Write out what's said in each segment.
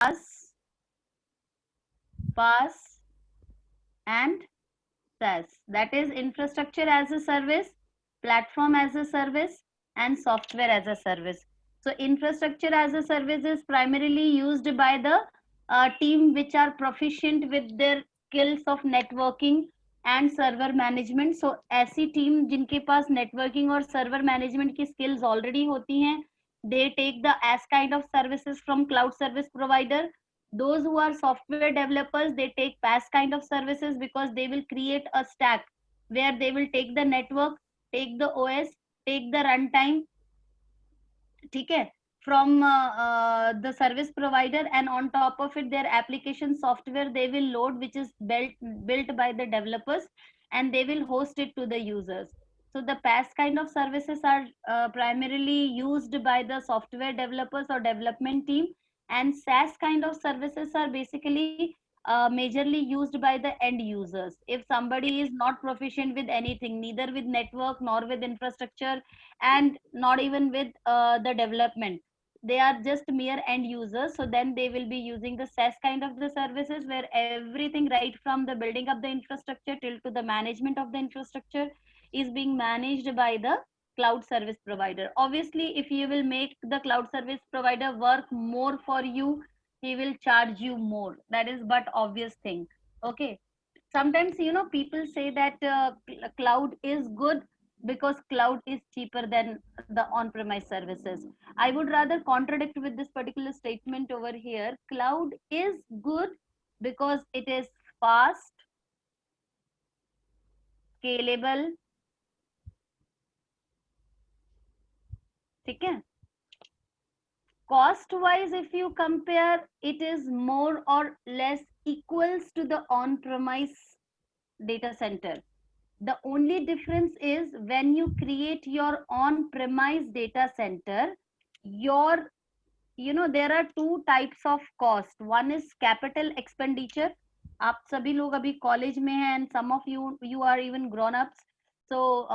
PaaS and SaaS. That is infrastructure as a service, platform as a service, and software as a service. So infrastructure as a service is primarily used by the team which are proficient with their skills of networking and server management. So ऐसी team जिनके पास networking और server management की skills already होती हैं, they take these kind of services from cloud service provider. Those who are software developers, they take PaaS kind of services because they will create a stack where they will take the network, take the OS, take the runtime, ठीक है, from the service provider, and on top of it their application software they will load, which is built by the developers, and they will host it to the users. So the PaaS kind of services are primarily used by the software developers or development team, and SaaS kind of services are basically majorly used by the end users. If somebody is not proficient with anything, neither with network nor with infrastructure and not even with the development, they are just mere end users, so then they will be using the SaaS kind of the services, where everything right from the building up the infrastructure till to the management of the infrastructure is being managed by the cloud service provider. Obviously, if you will make the cloud service provider work more for you, he will charge you more. That is but obvious thing. Okay. Sometimes, people say that cloud is good because cloud is cheaper than the on-premise services. I would rather contradict with this particular statement over here. Cloud is good because it is fast, scalable, ठीक है. Cost wise, if you compare, it is more or less equals to the on-premise data center. The only difference is when you create your on-premise data center, your, there are two types of cost. One is capital expenditure. आप सभी लोग अभी college में हैं, and some of you are even grown ups. So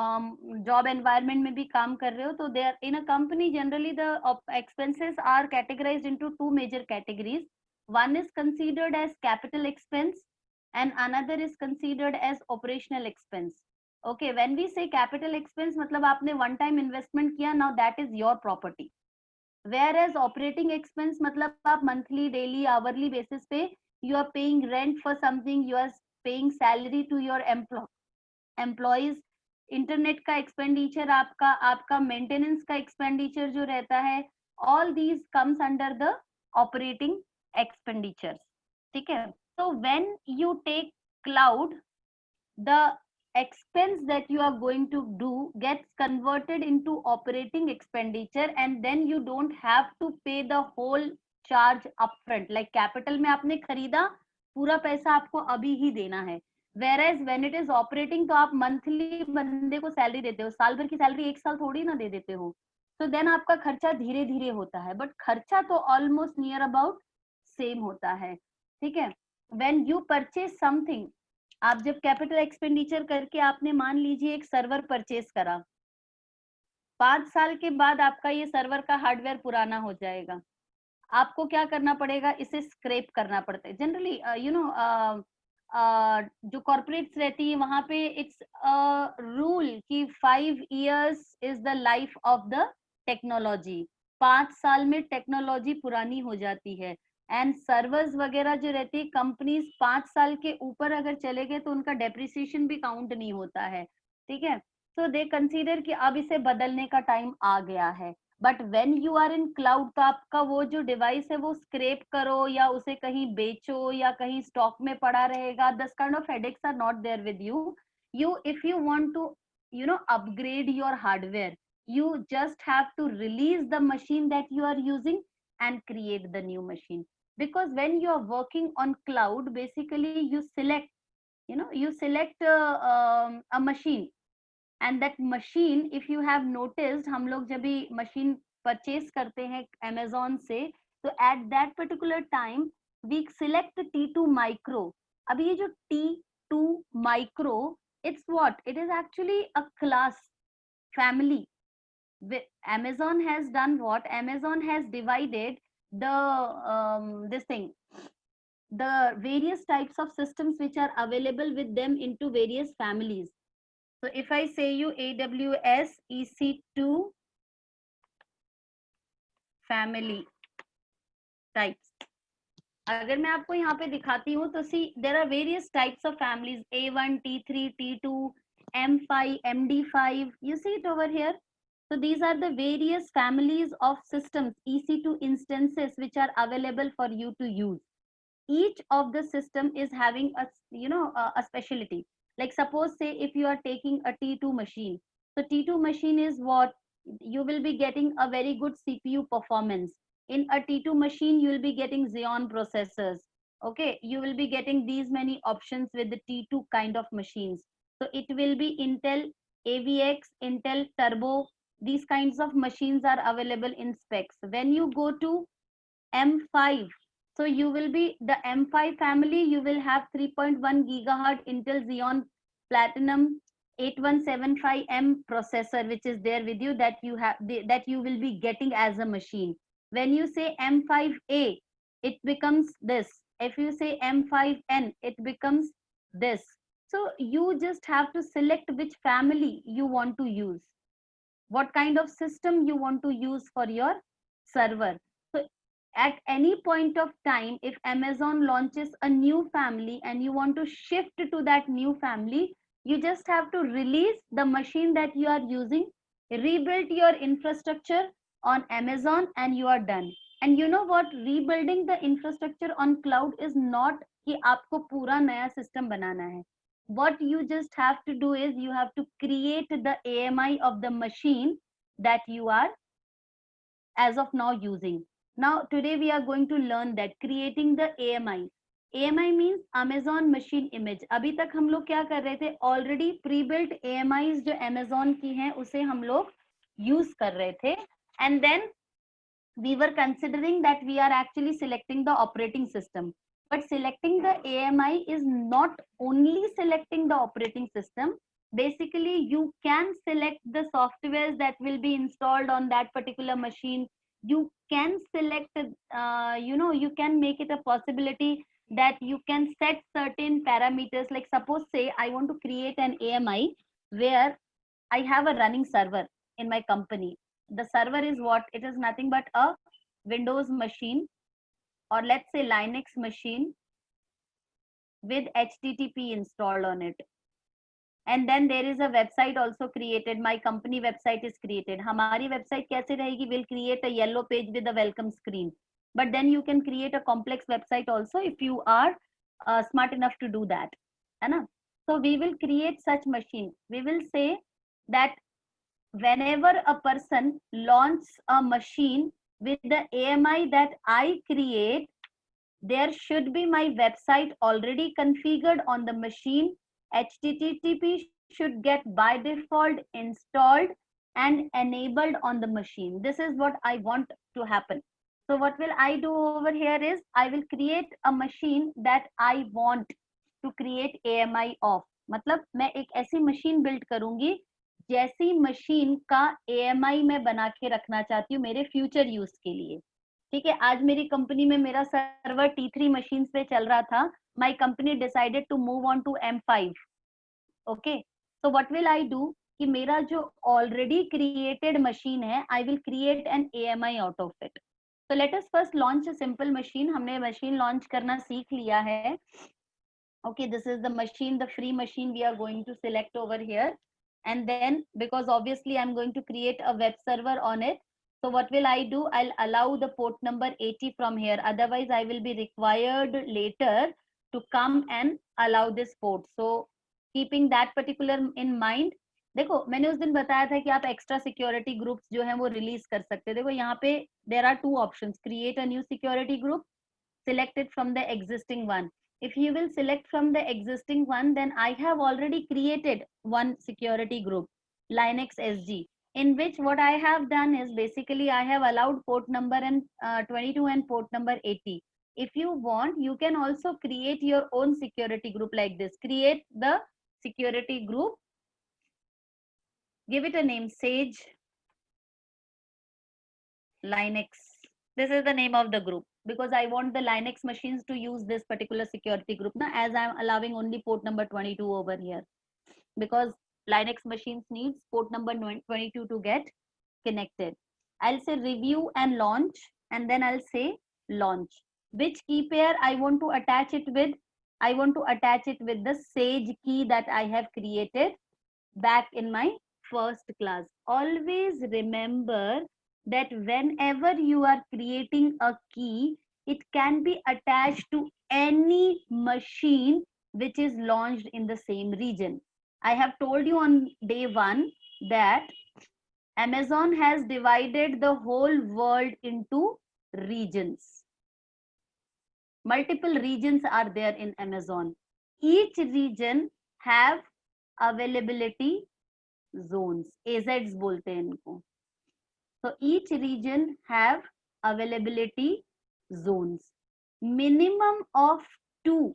job environment में भी काम कर रहे हो, तो there in a company generally the expenses are categorized into two major categories. One is considered as capital expense and another is considered as operational expense. Okay, when we say capital expense, मतलब आपने one time investment किया, now that is your property. Whereas operating expense मतलब आप monthly, daily, hourly basis पे you are paying rent for something, you are paying salary to your employees, internet का expenditure आपका, आपका maintenance का expenditure जो रहता है, all these comes under the operating expenditures. ठीक है. So when you take cloud, the expense that you are going to do gets converted into operating expenditure, and then you don't have to pay the whole charge upfront. Like capital में आपने खरीदा, पूरा पैसा आपको अभी ही देना है. Whereas when it is operating, तो आप मंथली बंदे को सैलरी देते हो, साल भर की सैलरी एक साल थोड़ी ना दे देते हो. तो देन आपका खर्चा धीरे धीरे होता है, बट खर्चा तो ऑलमोस्ट नियर अबाउट सेम होता है. ठीक है. When you purchase something, आप जब कैपिटल एक्सपेंडिचर करके आपने मान लीजिए एक सर्वर परचेस करा, 5 साल के बाद आपका ये सर्वर का हार्डवेयर पुराना हो जाएगा. आपको क्या करना पड़ेगा, इसे स्क्रैप करना पड़ता है जनरली. जो कॉर्पोरेट्स रहती है वहां पे इट्स रूल कि 5 years is the life of the technology. 5 साल में टेक्नोलॉजी पुरानी हो जाती है, एंड सर्वर्स वगैरह जो रहती है, कंपनीज 5 साल के ऊपर अगर चले गए तो उनका डेप्रिसिएशन भी काउंट नहीं होता है. ठीक है. सो दे कंसीडर कि अब इसे बदलने का टाइम आ गया है. But when you are in cloud, तो आपका वो जो डिवाइस है वो स्क्रैप करो या उसे कहीं बेचो या कहीं स्टॉक में पड़ा रहेगा, this kind of headaches are not there with you. You, if you want to, upgrade your hardware, you just have to release the machine that you are using and create the new machine. Because when you are working on cloud, basically you select, a machine, and that machine, if you have noticed, हम लोग जब भी machine purchase करते हैं Amazon से, तो at that particular time we select T2 micro. अभी ये जो T2 micro, it's what? It is actually a class family. Amazon has done what? Amazon has divided this thing, the various types of systems which are available with them into various families. So if I say you AWS EC2 family types, अगर मैं आपको यहाँ पे दिखाती हूँ तो see there are various types of families, A1, T3, T2, M5, MD5. You see it over here. So these are the various families of systems, EC2 instances which are available for you to use. Each of the system is having a a specialty. Like suppose say if you are taking a T2 machine, so T2 machine is what you will be getting a very good CPU performance. In a T2 machine you will be getting Xeon processors. Okay, you will be getting these many options with the T2 kind of machines. So it will be Intel AVX, Intel Turbo. These kinds of machines are available in specs. When you go to M5, so you will be the M5 family, you will have 3.1 gigahertz Intel Xeon Platinum 8175M processor, which is there with you, that you have that you will be getting as a machine. When you say M5A, it becomes this. If you say M5N, it becomes this. So you just have to select which family you want to use, what kind of system you want to use for your server. So at any point of time, if Amazon launches a new family and you want to shift to that new family, you just have to release the machine that you are using, rebuild your infrastructure on Amazon, and you are done. And you know what, rebuilding the infrastructure on cloud is not कि आपको पूरा नया system बनाना है. What you just have to do is you have to create the AMI of the machine that you are as of now using. Now today we are going to learn that creating the AMI. AMI means Amazon Machine Image. अभी तक हम लोग क्या कर रहे थे, already pre-built AMIs जो Amazon की हैं उसे हम लोग use कर रहे थे, and then we were considering that we are actually selecting the operating system. But selecting the AMI is not only selecting the operating system. Basically, you can select the softwares that will be installed on that particular machine. You can select, you can make it a possibility that you can set certain parameters. Like suppose say I want to create an AMI where I have a running server in my company. The server is what? It is nothing but a Windows machine, or let's say Linux machine with HTTP installed on it. And then there is a website also created. My company website is created. Hamari website kaise rahegi? We'll create a yellow page with a welcome screen. But then you can create a complex website also if you are smart enough to do that. है ना? So we will create such machine. We will say that whenever a person launches a machine with the AMI that I create, there should be my website already configured on the machine. HTTP should get by default installed and enabled on the machine. This is what I want to happen. So what will I do over here is I will create a machine that I want to create AMI of. मतलब मैं एक ऐसी machine build करूंगी जैसी machine का AMI मैं बना के रखना चाहती हूँ मेरे फ्यूचर यूज के लिए. ठीक है, आज मेरी कंपनी में मेरा सर्वर T3 मशीन पे चल रहा था. My company decided to move on to M5. Okay, so what will I do कि मेरा जो ऑलरेडी क्रिएटेड मशीन है, I will create an AMI out of it. So let us first launch a simple machine. हमने machine launch करना सीख लिया है. Okay, this is the machine, the free machine we are going to select over here. And then because obviously I'm going to create a web server on it. So what will I do? I'll allow the port number 80 from here. Otherwise I will be required later to come and allow this port. So keeping that particular in mind, देखो मैंने उस दिन बताया था कि आप extra security groups जो है वो रिलीज कर सकते हैं. देखो यहाँ पे there are two options, create a new security group, select it from the existing one. If you will select from the existing one, then I have already created one security group, Linux SG, in which what I have done is basically I have allowed port number and 22 and port number 80. If you want, you can also create your own security group like this. Create the security group, give it a name, Sage Linux This is the name of the group because I want the Linux machines to use this particular security group now, as I'm allowing only port number 22 over here, because Linux machines needs port number 22 to get connected. I'll say review and launch, and then I'll say launch. Which key pair I want to attach it with? I want to attach it with the Sage key that I have created back in my first class. Always remember that whenever you are creating a key, it can be attached to any machine which is launched in the same region. I have told you on day one that Amazon has divided the whole world into regions. Multiple regions are there in Amazon. Each region have availability zones, AZs बोलते हैं इनको. So each region have availability zones. Minimum of two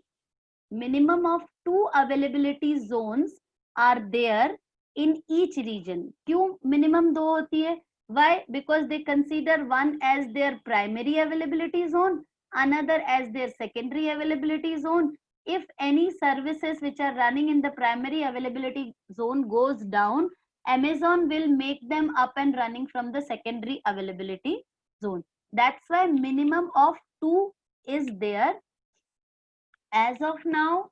availability zones are there in each region. क्यों minimum दो होती है? Why? Because they consider one as their primary availability zone, another as their secondary availability zone. If any services which are running in the primary availability zone goes down, Amazon will make them up and running from the secondary availability zone. That's why minimum of two is there. As of now,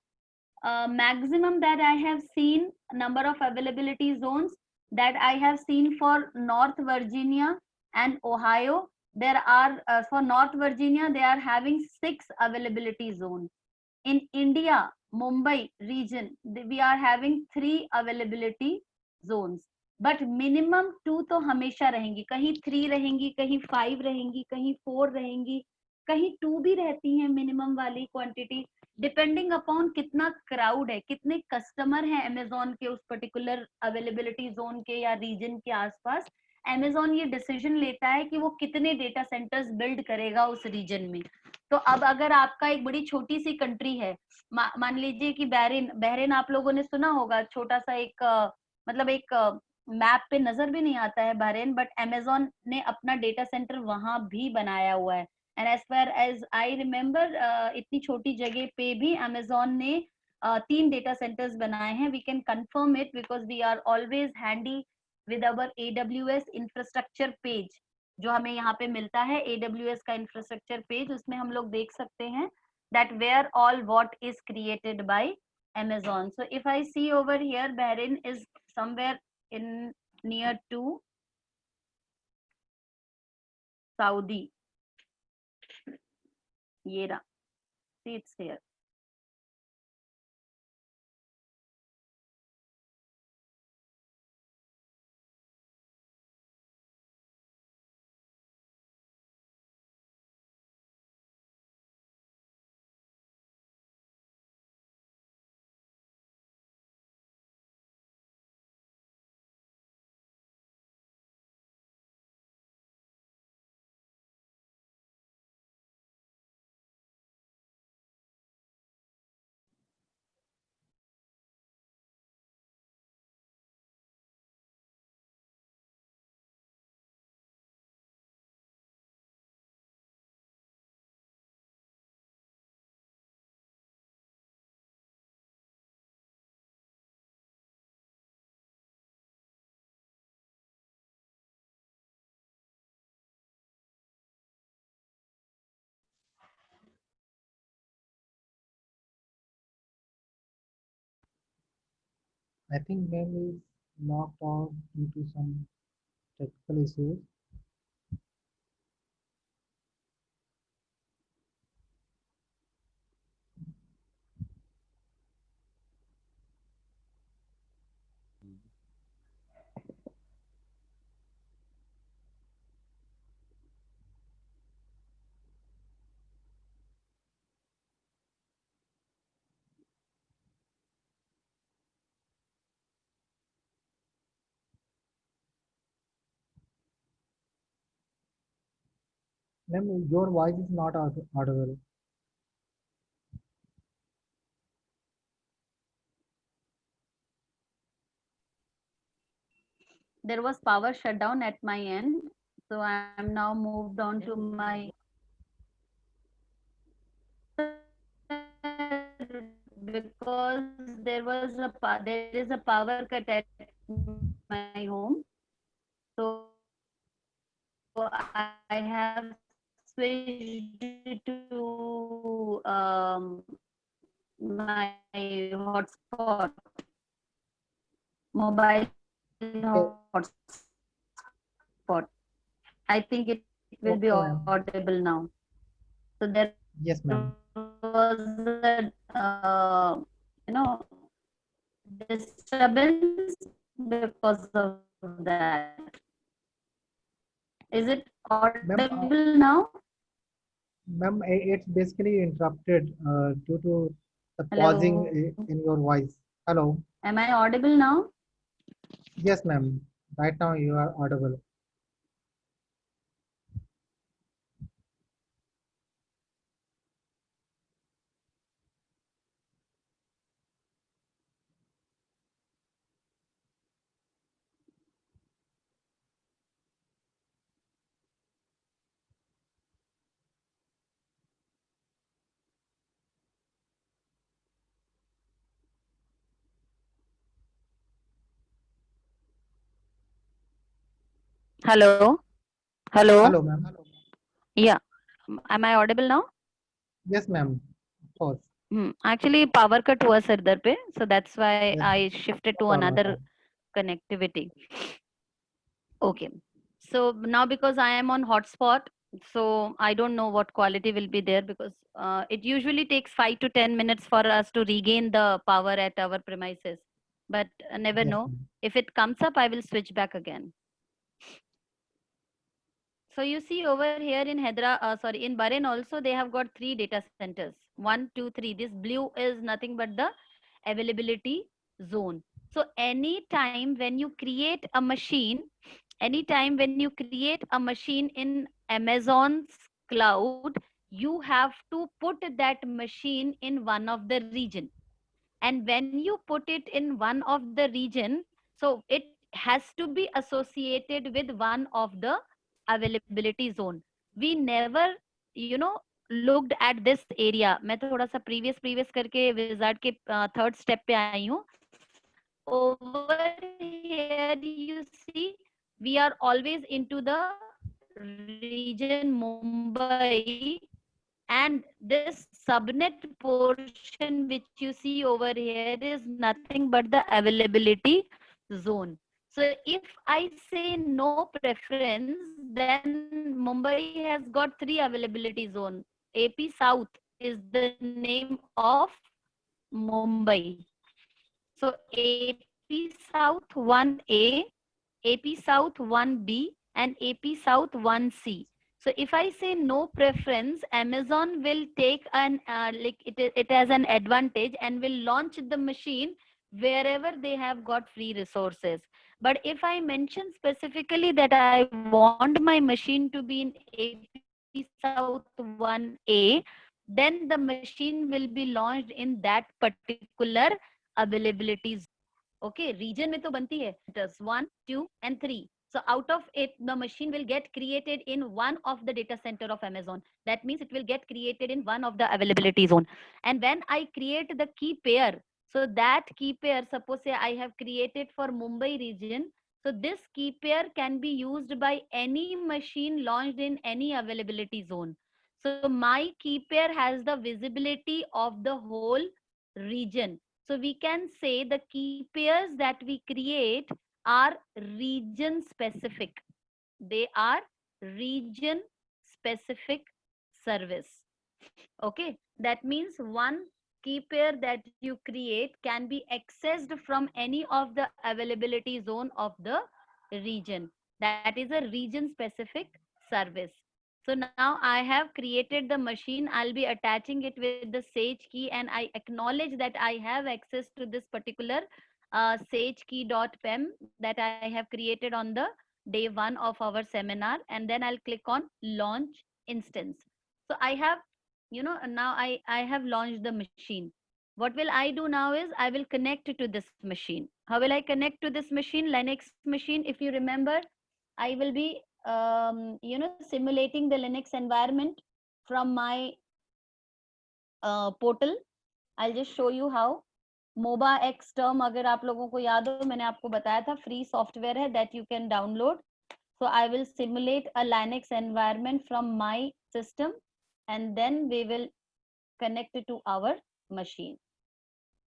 maximum that I have seen, number of availability zones that I have seen for North Virginia and Ohio, there are for North Virginia they are having 6 availability zones. In India, Mumbai region, we are having 3 availability zones. But minimum 2 तो हमेशा रहेंगी, कहीं 3 रहेंगी, कहीं 5 रहेंगी, कहीं 4 रहेंगी, कहीं 2 भी रहती हैं मिनिमम वाली क्वांटिटी, डिपेंडिंग अपॉन कितना क्राउड है, कितने कस्टमर हैं अमेजोन के उस पर्टिकुलर अवेलेबिलिटी जोन के या रीजन के आसपास. अमेजोन ये डिसीजन लेता है कि वो कितने डेटा सेंटर्स बिल्ड करेगा उस रीजन में. तो अब अगर आपका एक बड़ी छोटी सी कंट्री है, मान लीजिए कि बहरीन, बहरीन आप लोगों ने सुना होगा, छोटा सा एक मतलब एक मैप पे नजर भी नहीं आता है बहरीन, बट अमेजोन ने अपना डेटा सेंटर वहां भी बनाया हुआ है. And as far as I remember, इतनी छोटी जगह पे भी अमेजोन ने 3 डेटा सेंटर्स बनाए हैं. We can confirm it because we are always handy with our AWS infrastructure page जो हमें यहाँ पे मिलता है. AWS का इंफ्रास्ट्रक्चर पेज, उसमें हम लोग देख सकते हैं that where all what is created by Amazon. So if I see over here, Bahrain is somewhere in near to Saudi. ये रहा, see it's here. I think ma'am is knocked out due to some technical issues. Ma'am, your voice is not audible. There was power shutdown at my end. So I am now moved on to my because there is a power cut at my home, so I have switched to my hotspot, mobile hotspot. I think it will be audible now. Okay, So ma'am. there was Yes, ma'am. disturbance because of that. Is it audible Ma'am, now? ma'am, it's basically interrupted due to the pausing Hello. in your voice. Hello. Am I audible now? Yes, ma'am. Right now you are audible. Hello. Hello. Hello, ma'am. Yeah. Am I audible now? Yes, ma'am. Of course. Actually, power cut हुआ sir इधर पे, so that's why Yes, I shifted no to problem at another all. connectivity. Okay. So now because I am on hotspot, so I don't know what quality will be there because it usually takes 5 to 10 minutes for us to regain the power at our premises. But never Yes, know. ma'am. If it comes up, I will switch back again. So you see over here in in Bahrain also they have got 3 data centers. 1, 2, 3. This blue is nothing but the availability zone. So anytime when you create a machine in Amazon's cloud, you have to put that machine in one of the region. And when you put it in one of the region, so it has to be associated with one of the availability zone. We never, you know, looked at this area. मैं थोड़ा सा previous करके wizard के third step पे आई हूँ. Over here you see we are always into the region Mumbai, and this subnet portion which you see over here is nothing but the availability zone. So if I say no preference, then Mumbai has got 3 availability zone. AP South is the name of Mumbai. So AP South 1A, AP South 1B, and AP South 1C. So if I say no preference, Amazon will take it as an advantage and will launch the machine wherever they have got free resources. But if I mention specifically that I want my machine to be in AP South 1A, then the machine will be launched in that particular availability zone. Okay, region में तो बनती है data centers 1, 2 and 3. So out of it the machine will get created in one of the data center of Amazon. That means it will get created in one of the availability zone. And when I create the key pair, so that key pair, suppose say I have created for Mumbai region, so this key pair can be used by any machine launched in any availability zone. So my key pair has the visibility of the whole region. So we can say the key pairs that we create are region specific. They are region specific service. Okay, that means one key pair that you create can be accessed from any of the availability zone of the region. That is a region specific service. So now I have created the machine. I'll be attaching it with the Sage key, and I acknowledge that I have access to this particular Sage key.pem that I have created on the day 1 of our seminar, and then I'll click on launch instance. So I have, now I have launched the machine. What will I do now is I will connect to this machine. How will I connect to this machine? Linux machine, if you remember, I will be simulating the Linux environment from my portal. I'll just show you how. MobaX term अगर आप लोगों को याद हो, मैंने आपको बताया था, free software है that you can download. So I will simulate a Linux environment from my system, and then we will connect it to our machine.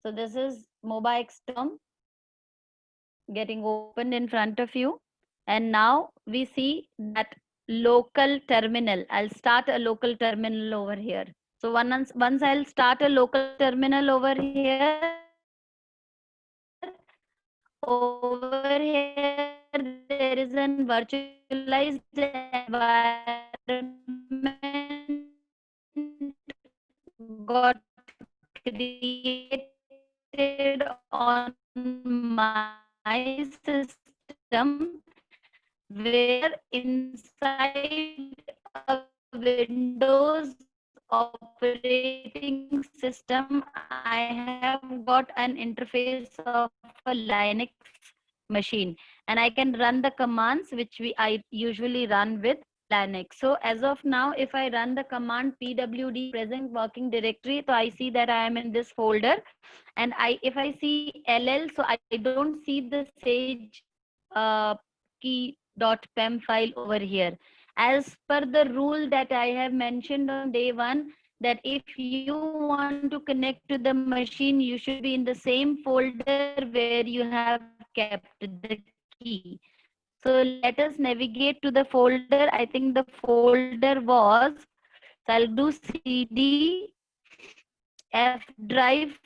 So this is MobaX term getting opened in front of you. And now we see that local terminal. I'll start a local terminal over here. So once I'll start a local terminal over here, over here there is a virtualized environment got created on my system, where inside a Windows operating system I have got an interface of a Linux machine, and I can run the commands which I usually run with Linux. So as of now, if I run the command pwd present working directory, so I see that I am in this folder, and if I see ll, so I don't see the sage key.pem file over here. As per the rule that I have mentioned on day one, that if you want to connect to the machine, you should be in the same folder where you have kept the key. So let us navigate to the folder. I think the folder was, so I'll do cd f drive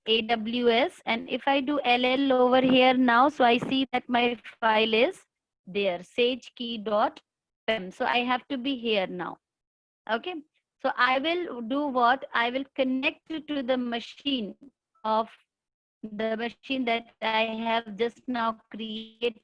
AWS, and if I do ll over here now, so I see that my file is there, sagekey.pem. So I have to be here now. Okay. So I will do what? I will connect to the machine of the machine that I have just now created.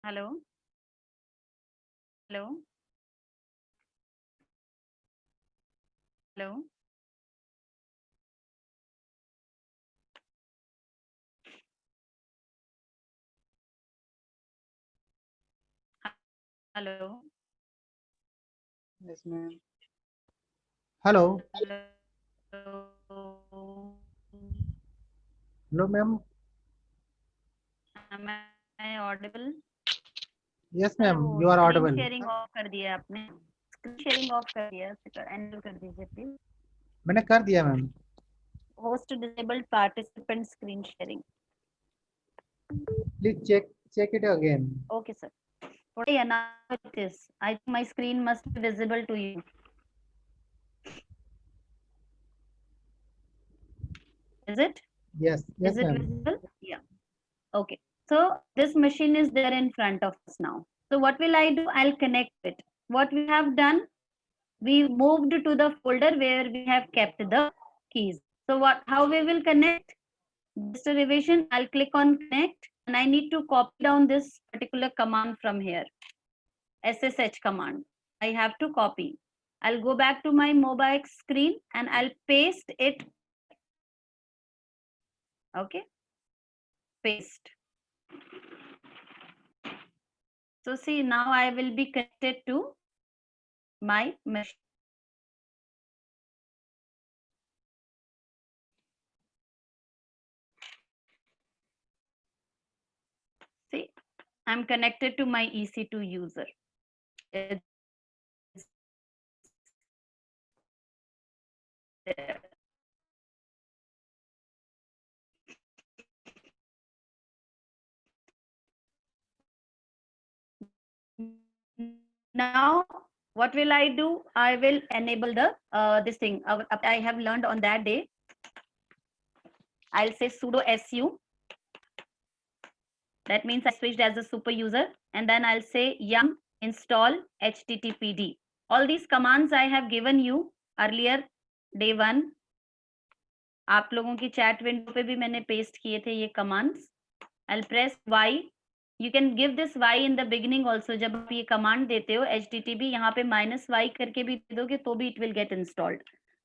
Hello. Hello. Hello. Hello. Yes, ma'am. Hello. Hello. Hello, ma'am. Am I audible? Yes, sir ma'am. वो You are screen audible. Sharing of कर दिया है आपने, screen sharing of कर दिया है, enable कर दीजिए प्लीज. मैंने कर दिया ma'am. Host disabled participant screen sharing. Please check it again. Okay sir. Yeah, now it is. I think my screen must be visible to you. Is it? Yes. Yes, Is it ma'am. visible? Yeah. Okay. So this machine is there in front of us now. So what will I do? I'll connect it. What we have done, we moved to the folder where we have kept the keys. So how we will connect? Just a revision, I'll click on connect, and I need to copy down this particular command from here. SSH command. I have to copy. I'll go back to my mobile screen and I'll paste it. Okay, paste. So see, now I will be connected to my machine. See, I'm connected to my EC2 user. It's there. Now, what will I do? I will enable the this thing. I have learned on that day. I'll say sudo su. That means I switched as a super user, and then I'll say yum install httpd. All these commands I have given you earlier day 1. आप लोगों की chat window पे भी मैंने paste किए थे ये commands. I'll press Y. You can give this Y in the beginning also. जब आप ये कमांड देते हो http यहाँ पे -y करके भी दे दोगे तो भी it will get installed.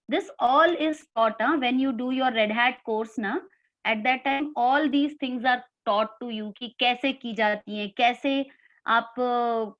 This all is taught when you do your Red Hat course ना. At that time all these things are taught to you कि कैसे की जाती हैं, कैसे आप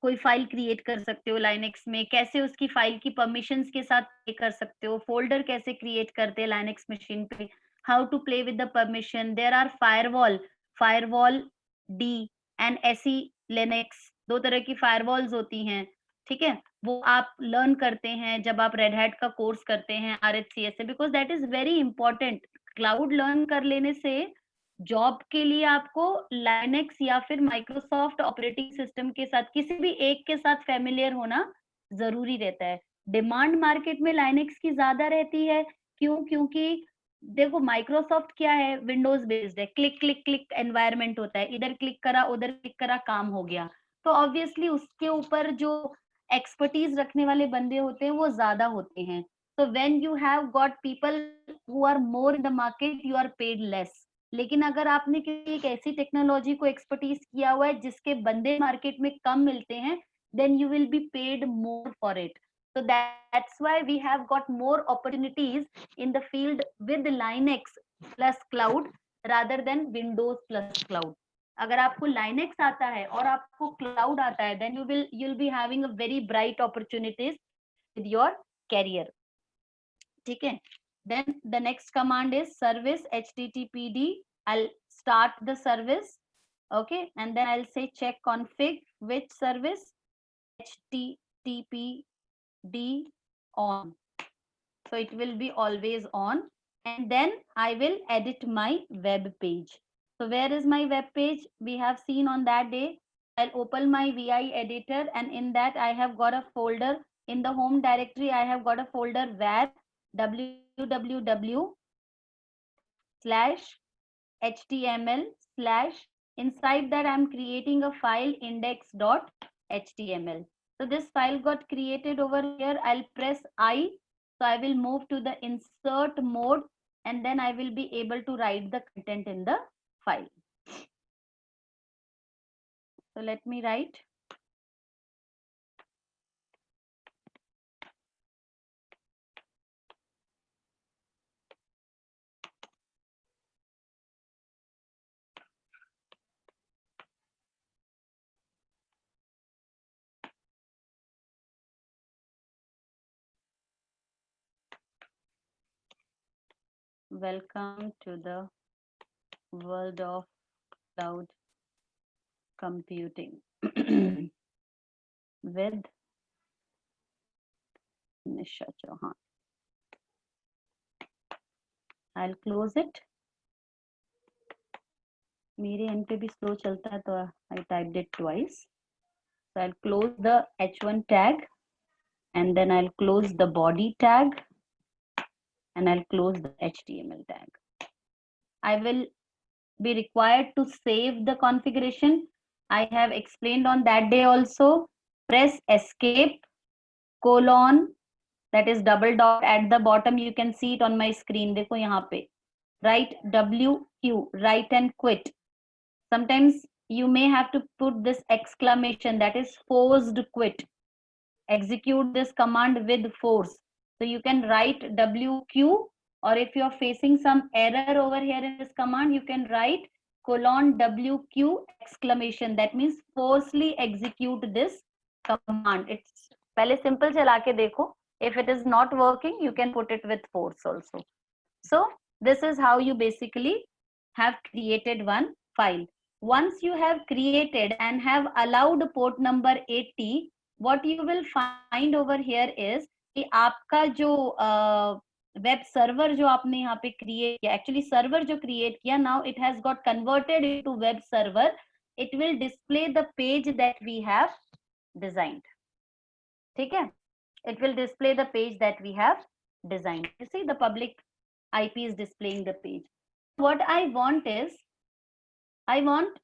कोई फाइल क्रिएट कर सकते हो लाइनेक्स में, कैसे उसकी फाइल की परमिशंस के साथ प्ले कर सकते हो, फोल्डर कैसे क्रिएट करते हैं लाइनेक्स मशीन पे, how to play with the permission. There are firewalld and SELinux, 2 तरह की फायरवॉल्स होती हैं. ठीक है, वो आप लर्न करते हैं जब आप रेड हैट का कोर्स करते हैं RHCS से, because that is very important. Cloud learn कर लेने से जॉब के लिए आपको लाइनेक्स या फिर माइक्रोसॉफ्ट ऑपरेटिंग सिस्टम के साथ किसी भी एक के साथ फेमिलियर होना जरूरी रहता है. डिमांड मार्केट में लाइनेक्स की ज्यादा रहती है. क्यों? क्योंकि देखो माइक्रोसॉफ्ट क्या है, विंडोज बेस्ड है, क्लिक क्लिक क्लिक एनवायरनमेंट होता है, इधर क्लिक करा उधर क्लिक करा काम हो गया. तो ऑब्वियसली उसके ऊपर जो एक्सपर्टीज रखने वाले बंदे होते हैं वो ज्यादा होते हैं. तो when you have got people who are more in the market you are paid less. लेकिन अगर आपने किसी एक ऐसी टेक्नोलॉजी को एक्सपर्टीज किया हुआ है जिसके बंदे मार्केट में कम मिलते हैं, then you will be paid more for it. So that's why we have got more opportunities in the field with Linux plus cloud rather than Windows plus cloud. अगर आपको Linux आता है और आपको cloud आता है, then you'll be having a very bright opportunities with your career. ठीक है. Then the next command is service httpd. I'll start the service. Okay, and then I'll say check config which service, httpd on. So it will be always on, and then I will edit my web page. So where is my web page? We have seen on that day. I'll open my VI editor, and in that I have got a folder. In the home directory I have got a folder where www/html/ inside that I'm creating a file index.html. So this file got created over here. I'll press I. So I will move to the insert mode, and then I will be able to write the content in the file. So let me write. Welcome to the world of cloud computing with Nisha Chauhan. I'll close it. मेरे end पे भी slow चलता है तो I typed it twice. So I'll close the H1 tag, and then I'll close the body tag, and I'll close the HTML tag. I will be required to save the configuration. I have explained on that day also. Press escape colon, that is double dot at the bottom. You can see it on my screen. देखो यहाँ पे. Write WQ, write and quit. Sometimes you may have to put this exclamation, that is forced quit. execute this command with force. So you can write WQ, or if you are facing some error over here in this command, you can write colon WQ exclamation. That means forcefully execute this command. It's पहले simple चला के देखो. If it is not working, you can put it with force also. So this is how you basically have created one file. Once you have created and have allowed port number 80, what you will find over here is कि आपका जो web server जो आपने यहाँ पे create किया, actually server जो create किया, now it has got converted into web server. It will display the page that we have designed. ठीक है, it will display the page that we have designed. You see the public IP is displaying the page. What I want is, I want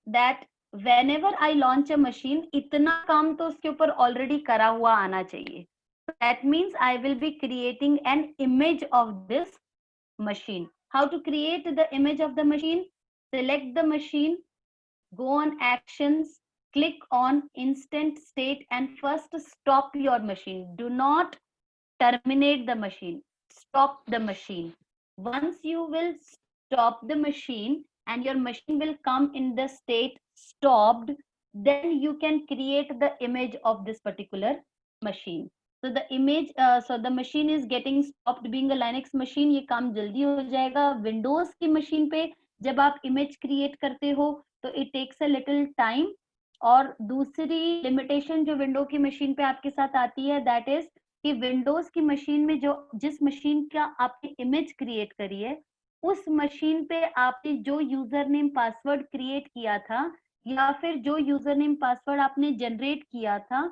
that whenever I launch a machine, इतना काम तो उसके ऊपर already करा हुआ आना चाहिए. That means I will be creating an image of this machine. How to create the image of the machine? Select the machine, go on actions, click on instant state, and first stop your machine. Do not terminate the machine. Stop the machine. Once you will stop the machine and your machine will come in the state stopped, then you can create the image of this particular machine. So the image, so the machine is getting stopped. Being a Linux machine, ये काम जल्दी हो जाएगा. Windows की machine पे जब आप image create करते हो तो it takes a little time. और दूसरी limitation जो window की machine पे आपके साथ आती है, that is कि विंडोज की मशीन में जो जिस मशीन का आपने इमेज क्रिएट करी है, उस मशीन पे आपने जो यूजर नेम पासवर्ड क्रिएट किया था या फिर जो यूजर नेम पासवर्ड आपने जनरेट किया था,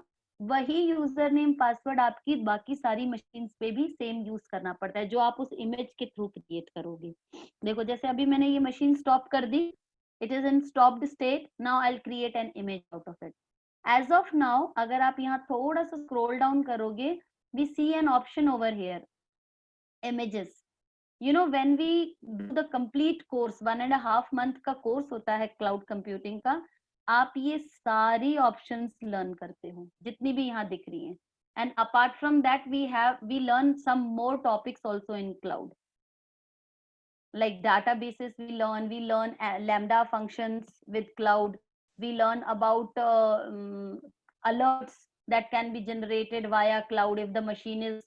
वही यूजर नेम पासवर्ड आपकी बाकी सारी मशीन्स पे भी सेम यूज करना पड़ता है जो आप उस इमेज के थ्रू क्रिएट करोगे. देखो जैसे अभी मैंने ये मशीन स्टॉप कर दी, it is in stopped state. Now I will create an image out of it. As of now अगर आप यहाँ थोड़ा सा स्क्रॉल डाउन करोगे, we see an option over here, images. You know, when we do the complete course, 1.5 month का course होता है cloud computing का, आप ये सारी ऑप्शंस लर्न करते हो जितनी भी यहाँ दिख रही हैं. And apart from that we learn some more topics also in cloud, like databases. We learn lambda functions with cloud. We learn about alerts that can be generated via cloud. If the machine is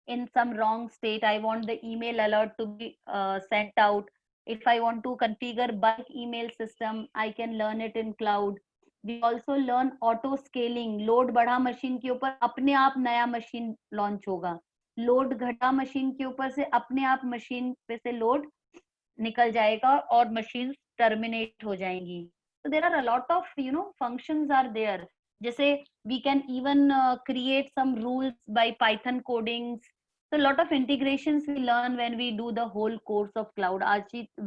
in some wrong state, I want the email alert to be sent out. If I want to configure bulk email system, I can learn it in cloud. We also learn auto scaling. Load बढ़ा machine के ऊपर अपने आप नया machine launch होगा. Load घटा machine के ऊपर से अपने आप मशीन पे से लोड निकल जाएगा और मशीन टर्मिनेट हो जाएंगी. So there are a lot of functions are there. जैसे we can even create some rules by Python codings. So a lot of integrations we learn when we do the whole course of cloud.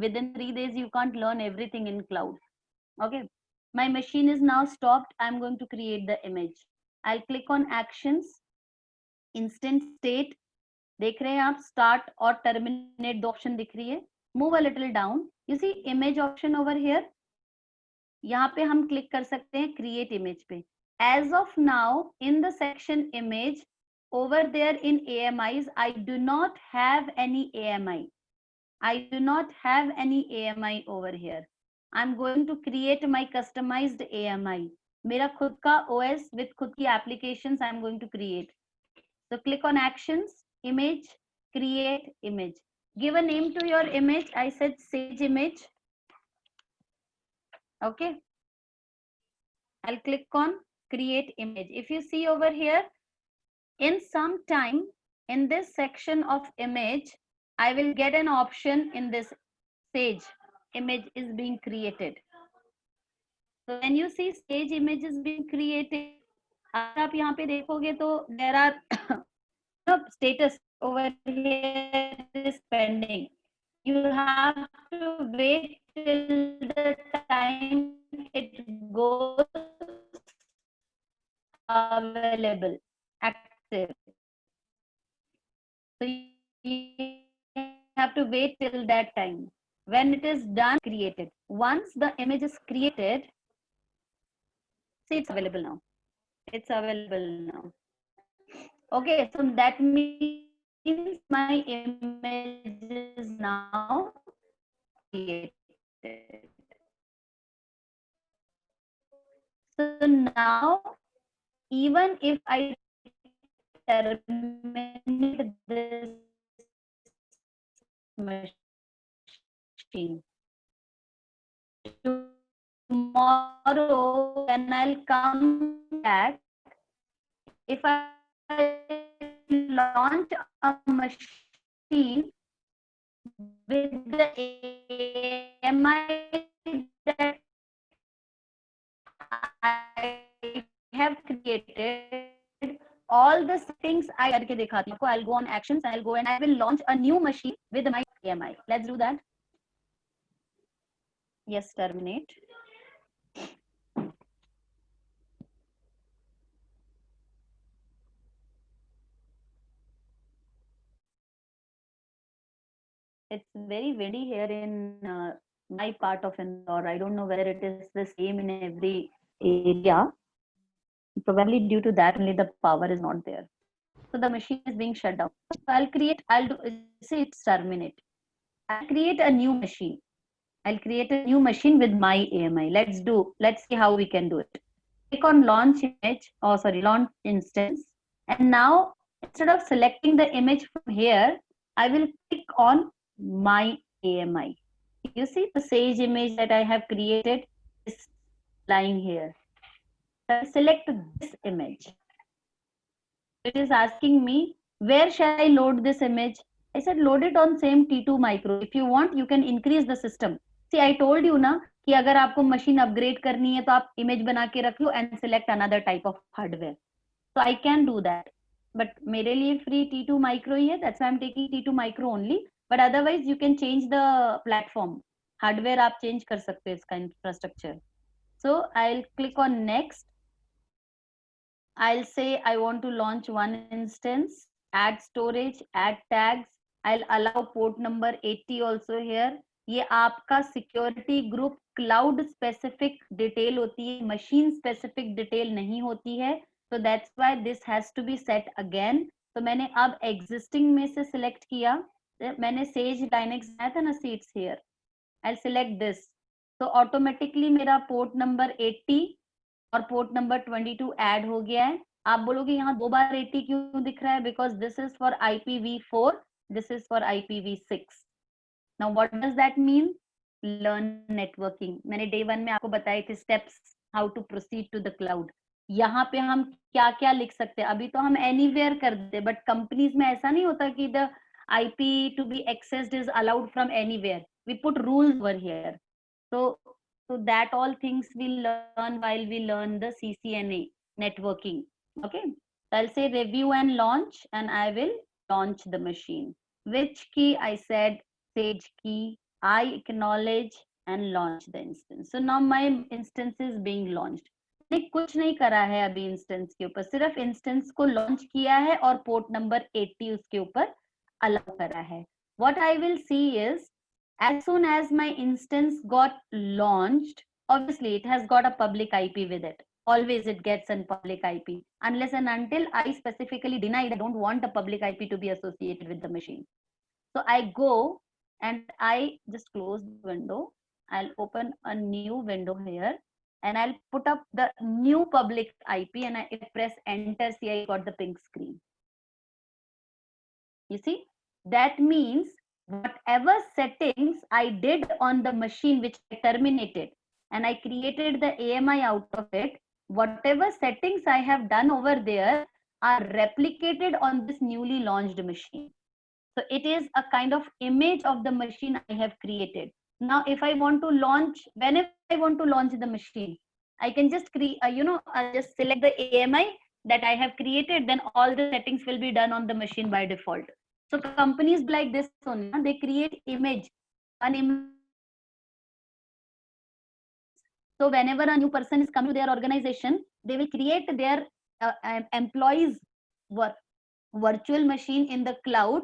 Within 3 days you can't learn everything in cloud. Okay, my machine is now stopped. I'm going to create the image. I'll click on actions, instant state. देख रहे हैं आप start और terminate दो option दिख रही है. Move a little down. You see image option over here. यहाँ पे हम क्लिक कर सकते हैं create image पे. As of now, in the section image, over there in AMIs, I do not have any AMI. I do not have any AMI over here. I'm going to create my customized AMI. मेरा खुद का OS with खुद की applications I'm going to create. So click on actions, image, create image. Give a name to your image. I said Sage image. Okay. I'll click on create image. If you see over here, in some time in this section of image, I will get an option in this Sage image is being created. So when you see Sage image is being created, आप यहाँ पे देखोगे तो there are status over here is pending. You have to wait till the time it goes available, active. So you have to wait till that time. When it is done, created. Once the image is created, see it's available now. It's available now. Okay, so that means my image is now created. So now, even if I terminate this machine, tomorrow when I'll come back, if I launch a machine with the AMI that I have created, all the settings I करके दिखाती हूँ. I'll go on actions and I'll go and I will launch a new machine with my AMI. Let's do that. Yes, terminate. It's very windy here in my part of Indore. I don't know whether it is the same in every area. Probably due to that only the power is not there. So the machine is being shut down. So I'll do, say it's terminate. I'll create a new machine. I'll create a new machine with my AMI. Let's see how we can do it. Click on launch image, launch instance. And now instead of selecting the image from here, I will click on my AMI. You see the Sage image that I have created is lying here. So I select this image. It is asking me, where shall I load this image? I said, load it on same T2 micro. If you want, you can increase the system. See, I told you ना कि अगर आपको machine upgrade करनी है तो आप image बना के रख लो and select another type of hardware. So I can do that. But मेरे लिए free T2 micro ही है. That's why I'm taking T2 micro only. But otherwise, you can change the platform. Hardware आप change कर सकते हो इसका infrastructure. So I'll click on next. I'll say I want to launch one instance, add storage, add tags. I'll allow port number 80 also here. ये आपका security group cloud specific detail होती है, machine specific detail नहीं होती है. So that's why this has to be set again. तो मैंने अब existing में से select किया. मैंने Sage Linux बनाया था ना seats here. I'll select this. So automatically मेरा port number 80 और पोर्ट नंबर 22 ऐड हो गया है. आप बोलोगे यहाँ 2 बार 80 क्यों दिख रहा है? Because this is for IPv4, this is for IPv6. Now what does that mean? Learn networking. मैंने डे 1 में आपको बताए थे steps how to proceed to the cloud. यहाँ पे हम क्या क्या लिख सकते हैं? अभी तो हम एनीवेयर कर दे, बट कंपनीज में ऐसा नहीं होता कि the IP to be accessed is allowed from anywhere. We put rules over here. So that all things we learn while we learn the CCNA networking. Okay, so I'll say review and launch, and I will launch the machine. Which key? I said Sage key. I acknowledge and launch the instance. So now my instance is being launched. मैंने कुछ नहीं करा है अभी instance के ऊपर, सिर्फ instance को लॉन्च किया है और पोर्ट नंबर 80 उसके ऊपर अलाउ करा है. What I will see is, as soon as my instance got launched, obviously it has got a public IP with it. Always it gets a public IP unless and until I specifically denied I don't want a public IP to be associated with the machine. So I go and I just close the window. I'll open a new window here and I'll put up the new public IP and I press enter. See, I got the pink screen. You see, that means whatever settings I did on the machine which I terminated and I created the AMI out of it, whatever settings I have done over there are replicated on this newly launched machine. So it is a kind of image of the machine I have created. Now, if I want to launch, whenever I want to launch the machine, I can just create, just select the AMI that I have created, then all the settings will be done on the machine by default. So companies like this, they create image, an image. So whenever a new person is coming to their organization, they will create their employees virtual machine in the cloud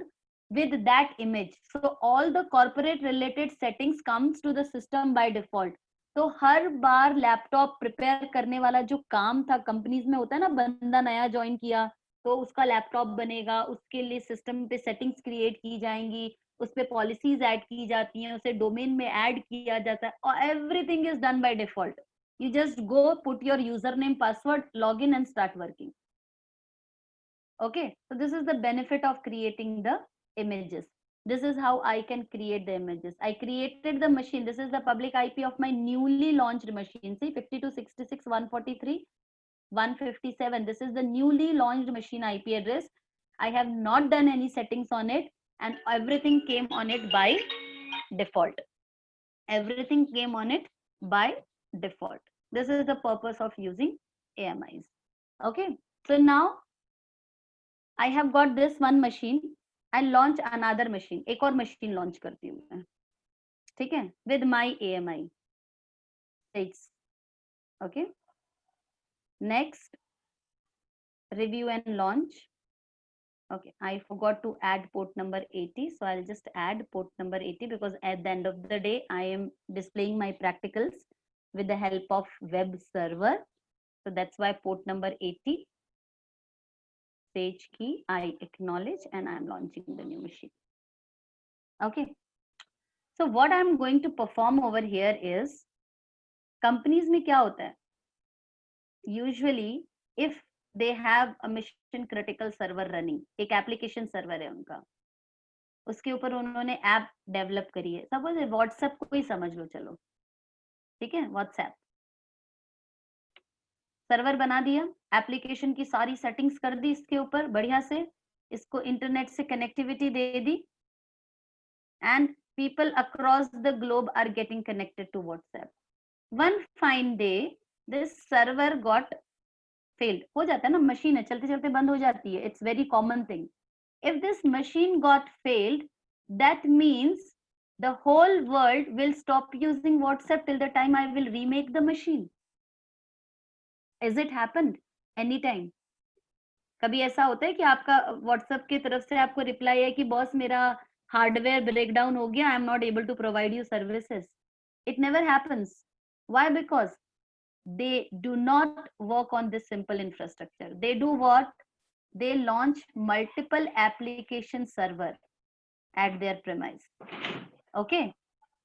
with that image. So all the corporate related settings comes to the system by default. तो हर बार laptop prepare करने वाला जो काम था companies में होता है ना, बंदा नया ज्वाइन किया तो उसका लैपटॉप बनेगा, उसके लिए सिस्टम पे सेटिंग्स क्रिएट की जाएंगी, उस पे पॉलिसीज ऐड की जाती हैं, उसे डोमेन में ऐड किया जाता है, और everything is done by default. You just go, put your username, password, log in and start working. Okay, so this is the benefit of creating the images. This is how I can create the images. I created the machine. This is the public IP of my newly launched machine. See, 5266 143 157. This is the newly launched machine IP address. I have not done any settings on it, and everything came on it by default. Everything came on it by default. This is the purpose of using AMIs. Okay, so now I have got this one machine. I launch another machine. एक और machine launch करती हूँ मैं, ठीक है, with my AMI. Okay, next, review and launch. Okay, I forgot to add port number 80, so I'll just add port number 80 because at the end of the day I am displaying my practicals with the help of web server. So that's why port number 80. Page key, I acknowledge, and I'm launching the new machine. Okay, so what I'm going to perform over here is, companies में क्या होता है, usually if they have a mission critical server running, एक application server है उनका, उसके ऊपर उन्होंने ऐप डेवलप करी है, सपोज व्हाट्सएप को ही समझ लो, चलो ठीक है, व्हाट्सएप सर्वर बना दिया, एप्लीकेशन की सारी सेटिंग्स कर दी इसके ऊपर बढ़िया से, इसको इंटरनेट से connectivity they the, and people across the globe are getting connected to WhatsApp. One fine day, this server got failed. हो जाता है ना, मशीन है, चलते चलते बंद हो जाती है, it's very common thing. If this machine got failed, that means the whole world will stop using WhatsApp till the time I will remake the machine. Is it happened anytime? कभी ऐसा होता है कि आपका WhatsApp की तरफ से आपको रिप्लाई है कि बॉस मेरा हार्डवेयर ब्रेकडाउन हो गया, I am not able to provide you services? It never happens. Why? Because they do not work on this simple infrastructure. They do what? They launch multiple application server at their premise. Okay,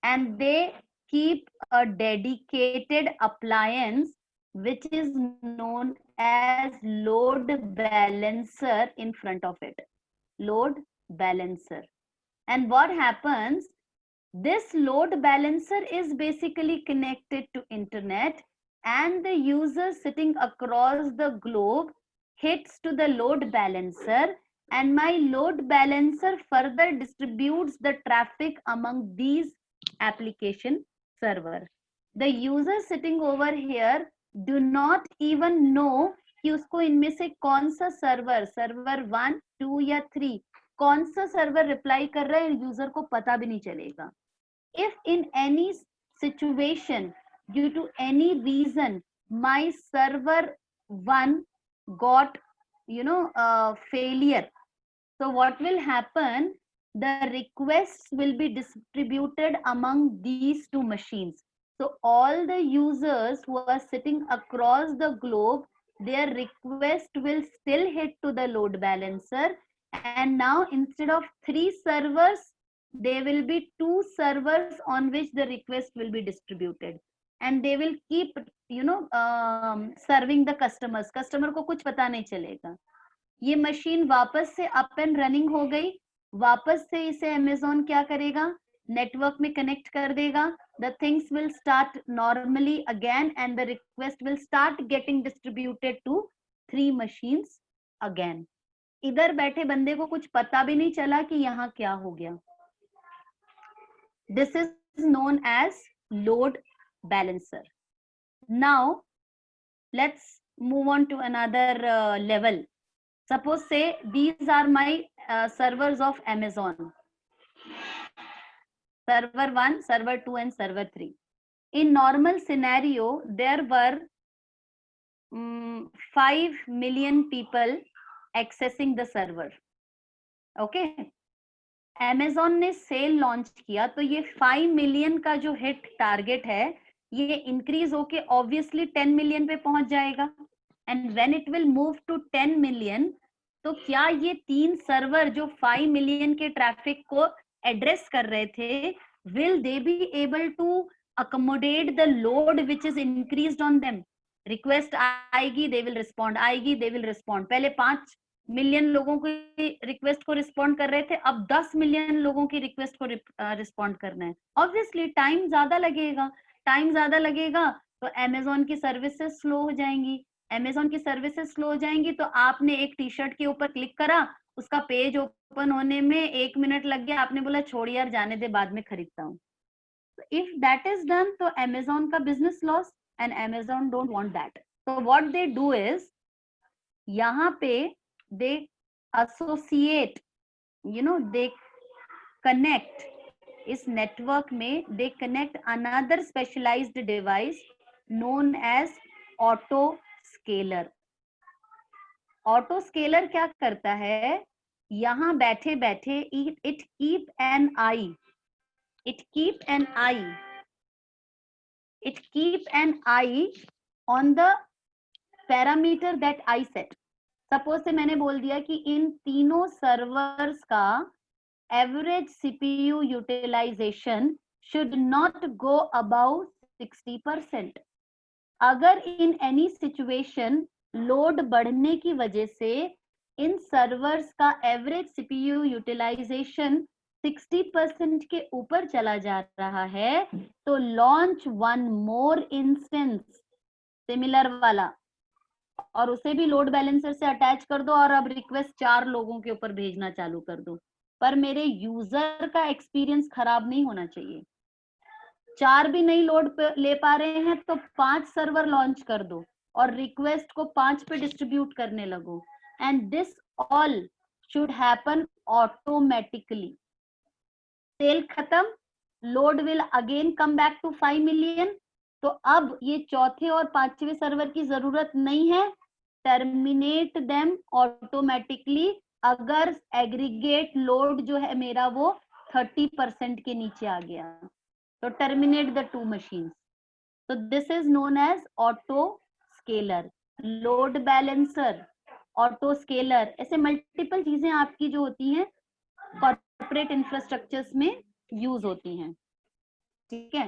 and they keep a dedicated appliance which is known as load balancer in front of it. Load balancer. And what happens, this load balancer is basically connected to internet, and the user sitting across the globe hits to the load balancer, and my load balancer further distributes the traffic among these application server. The user sitting over here do not even know कि उसको इनमें से कौन सा server 1, 2 या 3 कौन सा server reply कर रहा है, यूजर को पता भी नहीं चलेगा. If in any situation, due to any reason, my server 1 got failure, so what will happen, the requests will be distributed among these two machines. So all the users who are sitting across the globe, their request will still hit to the load balancer, and now instead of 3 servers, there will be 2 servers on which the request will be distributed, and they will keep serving the customers. Customer को कुछ पता नहीं चलेगा. ये machine वापस से up and running हो गई, वापस से इसे अमेज़न क्या करेगा, नेटवर्क में कनेक्ट कर देगा. The things will start normally again, and the request will start getting distributed to 3 machines again. इधर बैठे बंदे को कुछ पता भी नहीं चला कि यहाँ क्या हो गया. This is known as load balancer. Now let's move on to another level. Suppose say these are my servers of Amazon. Server 1, server 2 and server 3. In normal scenario, there were 5 million people accessing the server. Okay. Amazon ने cell launch किया तो ये 5 million का जो hit target है ये increase होके obviously 10 million पे पहुंच जाएगा. And when it will move to 10 million, तो क्या ये 3 सर्वर जो 5 मिलियन के ट्रैफिक को एड्रेस कर रहे थे, will they be able to accommodate the load which is increased on them? Request आएगी, दे विल रिस्पॉन्ड, आएगी, दे विल रिस्पॉन्ड. पहले 5 मिलियन लोगों की रिक्वेस्ट को रिस्पॉन्ड कर रहे थे, अब 10 मिलियन लोगों की रिक्वेस्ट को रिस्पॉन्ड करना है. ऑब्वियसली टाइम ज्यादा लगेगा. टाइम ज्यादा लगेगा तो अमेजोन की सर्विसेज स्लो हो जाएंगी. अमेजोन की सर्विसेज स्लो हो जाएंगी तो आपने एक टी शर्ट के ऊपर क्लिक करा, उसका पेज ओपन होने में 1 मिनट लग गया, आपने बोला छोड़ यार जाने दे, बाद में खरीदता हूँ. इफ दैट इज डन तो अमेजोन का business loss, and Amazon don't want that. तो व्हाट दे डू इज, यहाँ पे दे एसोसिएट, दे कनेक्ट इस नेटवर्क में, they connect another specialised device known as auto scaler. Auto scaler क्या करता है, यहां बैठे बैठे it keep an eye, on the parameter that I set. Suppose say मैंने बोल दिया कि इन तीनों सर्वर्स का average CPU utilisation should not go above 60%. अगर इन एनी सिचुएशन लोड बढ़ने की वजह से इन सर्वर्स का एवरेज सीपीयू यूटिलाइजेशन 60% के ऊपर चला जा रहा है, तो launch one more instance similar वाला, और उसे भी लोड बैलेंसर से अटैच कर दो, और अब रिक्वेस्ट 4 लोगों के ऊपर भेजना चालू कर दो. पर मेरे यूजर का एक्सपीरियंस खराब नहीं होना चाहिए. 4 भी नहीं लोड ले पा रहे हैं तो 5 सर्वर लॉन्च कर दो और रिक्वेस्ट को 5 पे डिस्ट्रीब्यूट करने लगो, and this all should happen automatically. Sale खत्म, load will again come back to 5 मिलियन. तो अब ये चौथे और 5वें सर्वर की जरूरत नहीं है. टर्मिनेट देम ऑटोमेटिकली अगर एग्रीगेट लोड जो है मेरा वो 30% के नीचे आ गया. तो terminate the 2 machines. So this is known as auto scaler, load balancer, auto scaler. ऐसे मल्टीपल चीजें आपकी जो होती हैं कॉर्पोरेट इंफ्रास्ट्रक्चर्स में यूज होती हैं. ठीक है.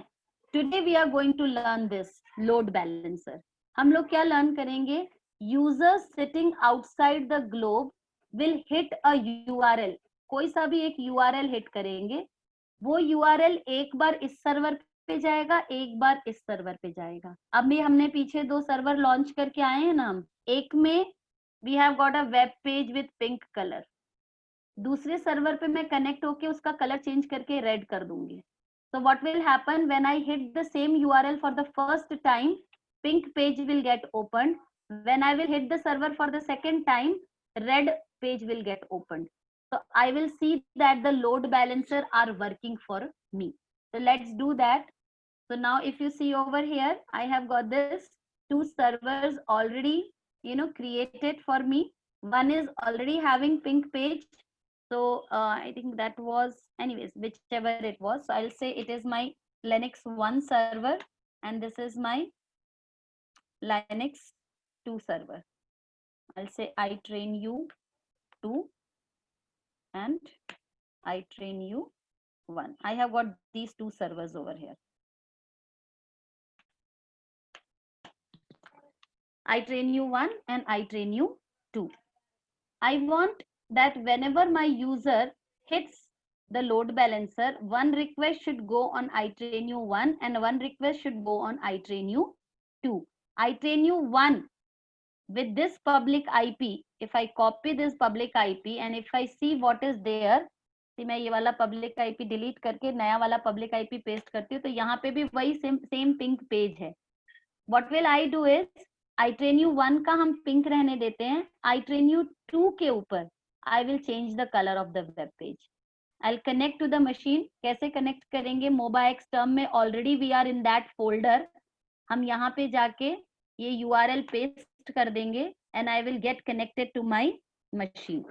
Today we are going to learn this load balancer. हम लोग क्या लर्न करेंगे, users sitting outside the globe will hit a URL. कोई सा भी एक यूआरएल हिट करेंगे, वो यूआरएल एक बार इस सर्वर पे जाएगा, एक बार इस सर्वर पे जाएगा. अभी हमने पीछे 2 सर्वर लॉन्च करके आए हैं ना हम. एक में we have got a web page with pink colour, दूसरे सर्वर पे मैं कनेक्ट होके उसका कलर चेंज करके रेड कर दूंगी. So what will happen when I hit the same URL for the first time, pink page will get opened. When I will hit the server for the second time, red page will get opened. So I will see that the load balancer are working for me. So let's do that. So now if you see over here, I have got this 2 servers already, created for me. One is already having pink page. So I think that was, anyways, whichever it was. So I'll say it is my Linux 1 server, and this is my Linux 2 server. I'll say I train you 2 and I train you 1. I have got these 2 servers over here. I train you 1 and I train you 2. I want that whenever my user hits the load balancer, one request should go on iTrainu 1 and one request should go on iTrainu 2. iTrainu 1 with this public IP, if I copy this public IP and if I see what is there, मैं ये वाला public IP delete करके नया वाला public IP paste करती हूँ, तो यहाँ पे भी वही same pink page है. What will I do is, iTrainu 1 का हम पिंक रहने देते हैं, iTrainu 2 के ऊपर I will change the color of the web page. I'll connect to the machine. कैसे connect करेंगे, MobaX term में already we are in that folder. हम यहाँ पे जाके ये URL paste कर देंगे and I will get connected to my machine.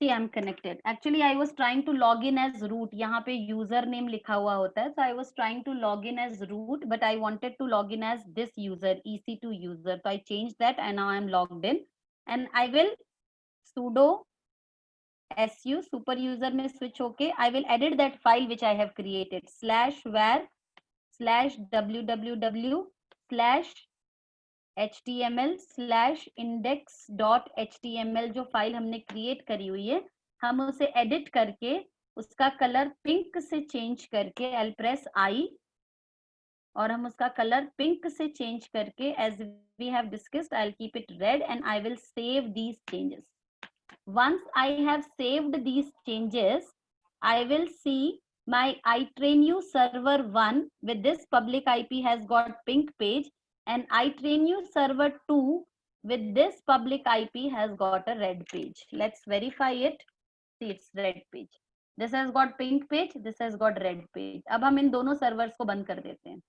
See, I'm connected. Actually, I was trying to log in as root. यहाँ पे user name लिखा हुआ होता है. So I was trying to log in as root, but I wanted to log in as this user, EC2 user. So I changed that and now I'm logged in. And I will sudo su super user में switch होके I will edit that file which I have created /var/www/html/index.html जो file हमने create करी हुई है हम उसे edit करके उसका कलर पिंक से चेंज करके I'll press I और हम उसका कलर पिंक से चेंज करके as we have discussed I'll keep it red and I will save these changes. Once I have saved these changes, I will see my iTrainU server 1 with this public IP has got pink page and iTrainU server 2 with this public IP has got a red page. Let's verify it. See, it's red page. This has got pink page, this has got red page. अब हम इन दोनों servers को बंद कर देते हैं.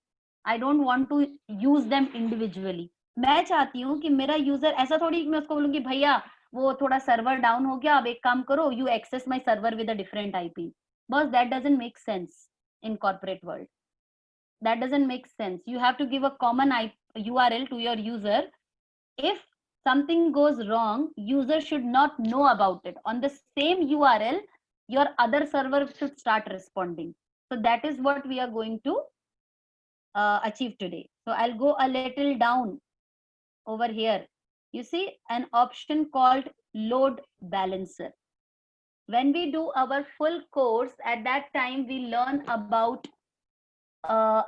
I don't want to use them individually. मैं चाहती हूँ कि मेरा यूजर ऐसा थोड़ी मैं उसको बोलूंगी भैया वो थोड़ा सर्वर डाउन हो गया अब एक काम करो you access my server with a different IP बस that doesn't make sense in corporate world that doesn't make sense. You have to give a common URL to your user. If something goes wrong, user should not know about it. On the same URL, your other server should start responding. So that is what we are going to achieve today. So I'll go a little down over here. You see an option called load balancer. When we do our full course, at that time we learn about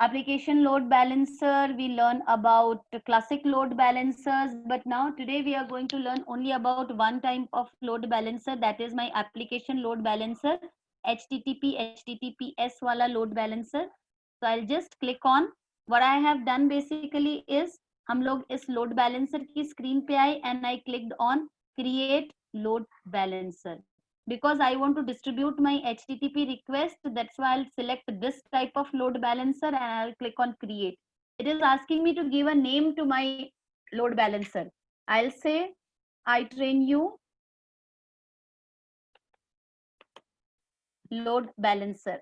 application load balancer, we learn about classic load balancers, but now today we are going to learn only about one type of load balancer, that is my application load balancer, HTTPS wala load balancer. So I'll just click on. What I have done basically is हम लोग इस load balancer की screen पे आए and I clicked on create load balancer. Because I want to distribute my HTTP request, that's why I'll select this type of load balancer and I'll click on create. It is asking me to give a name to my load balancer. I'll say iTrainU load balancer.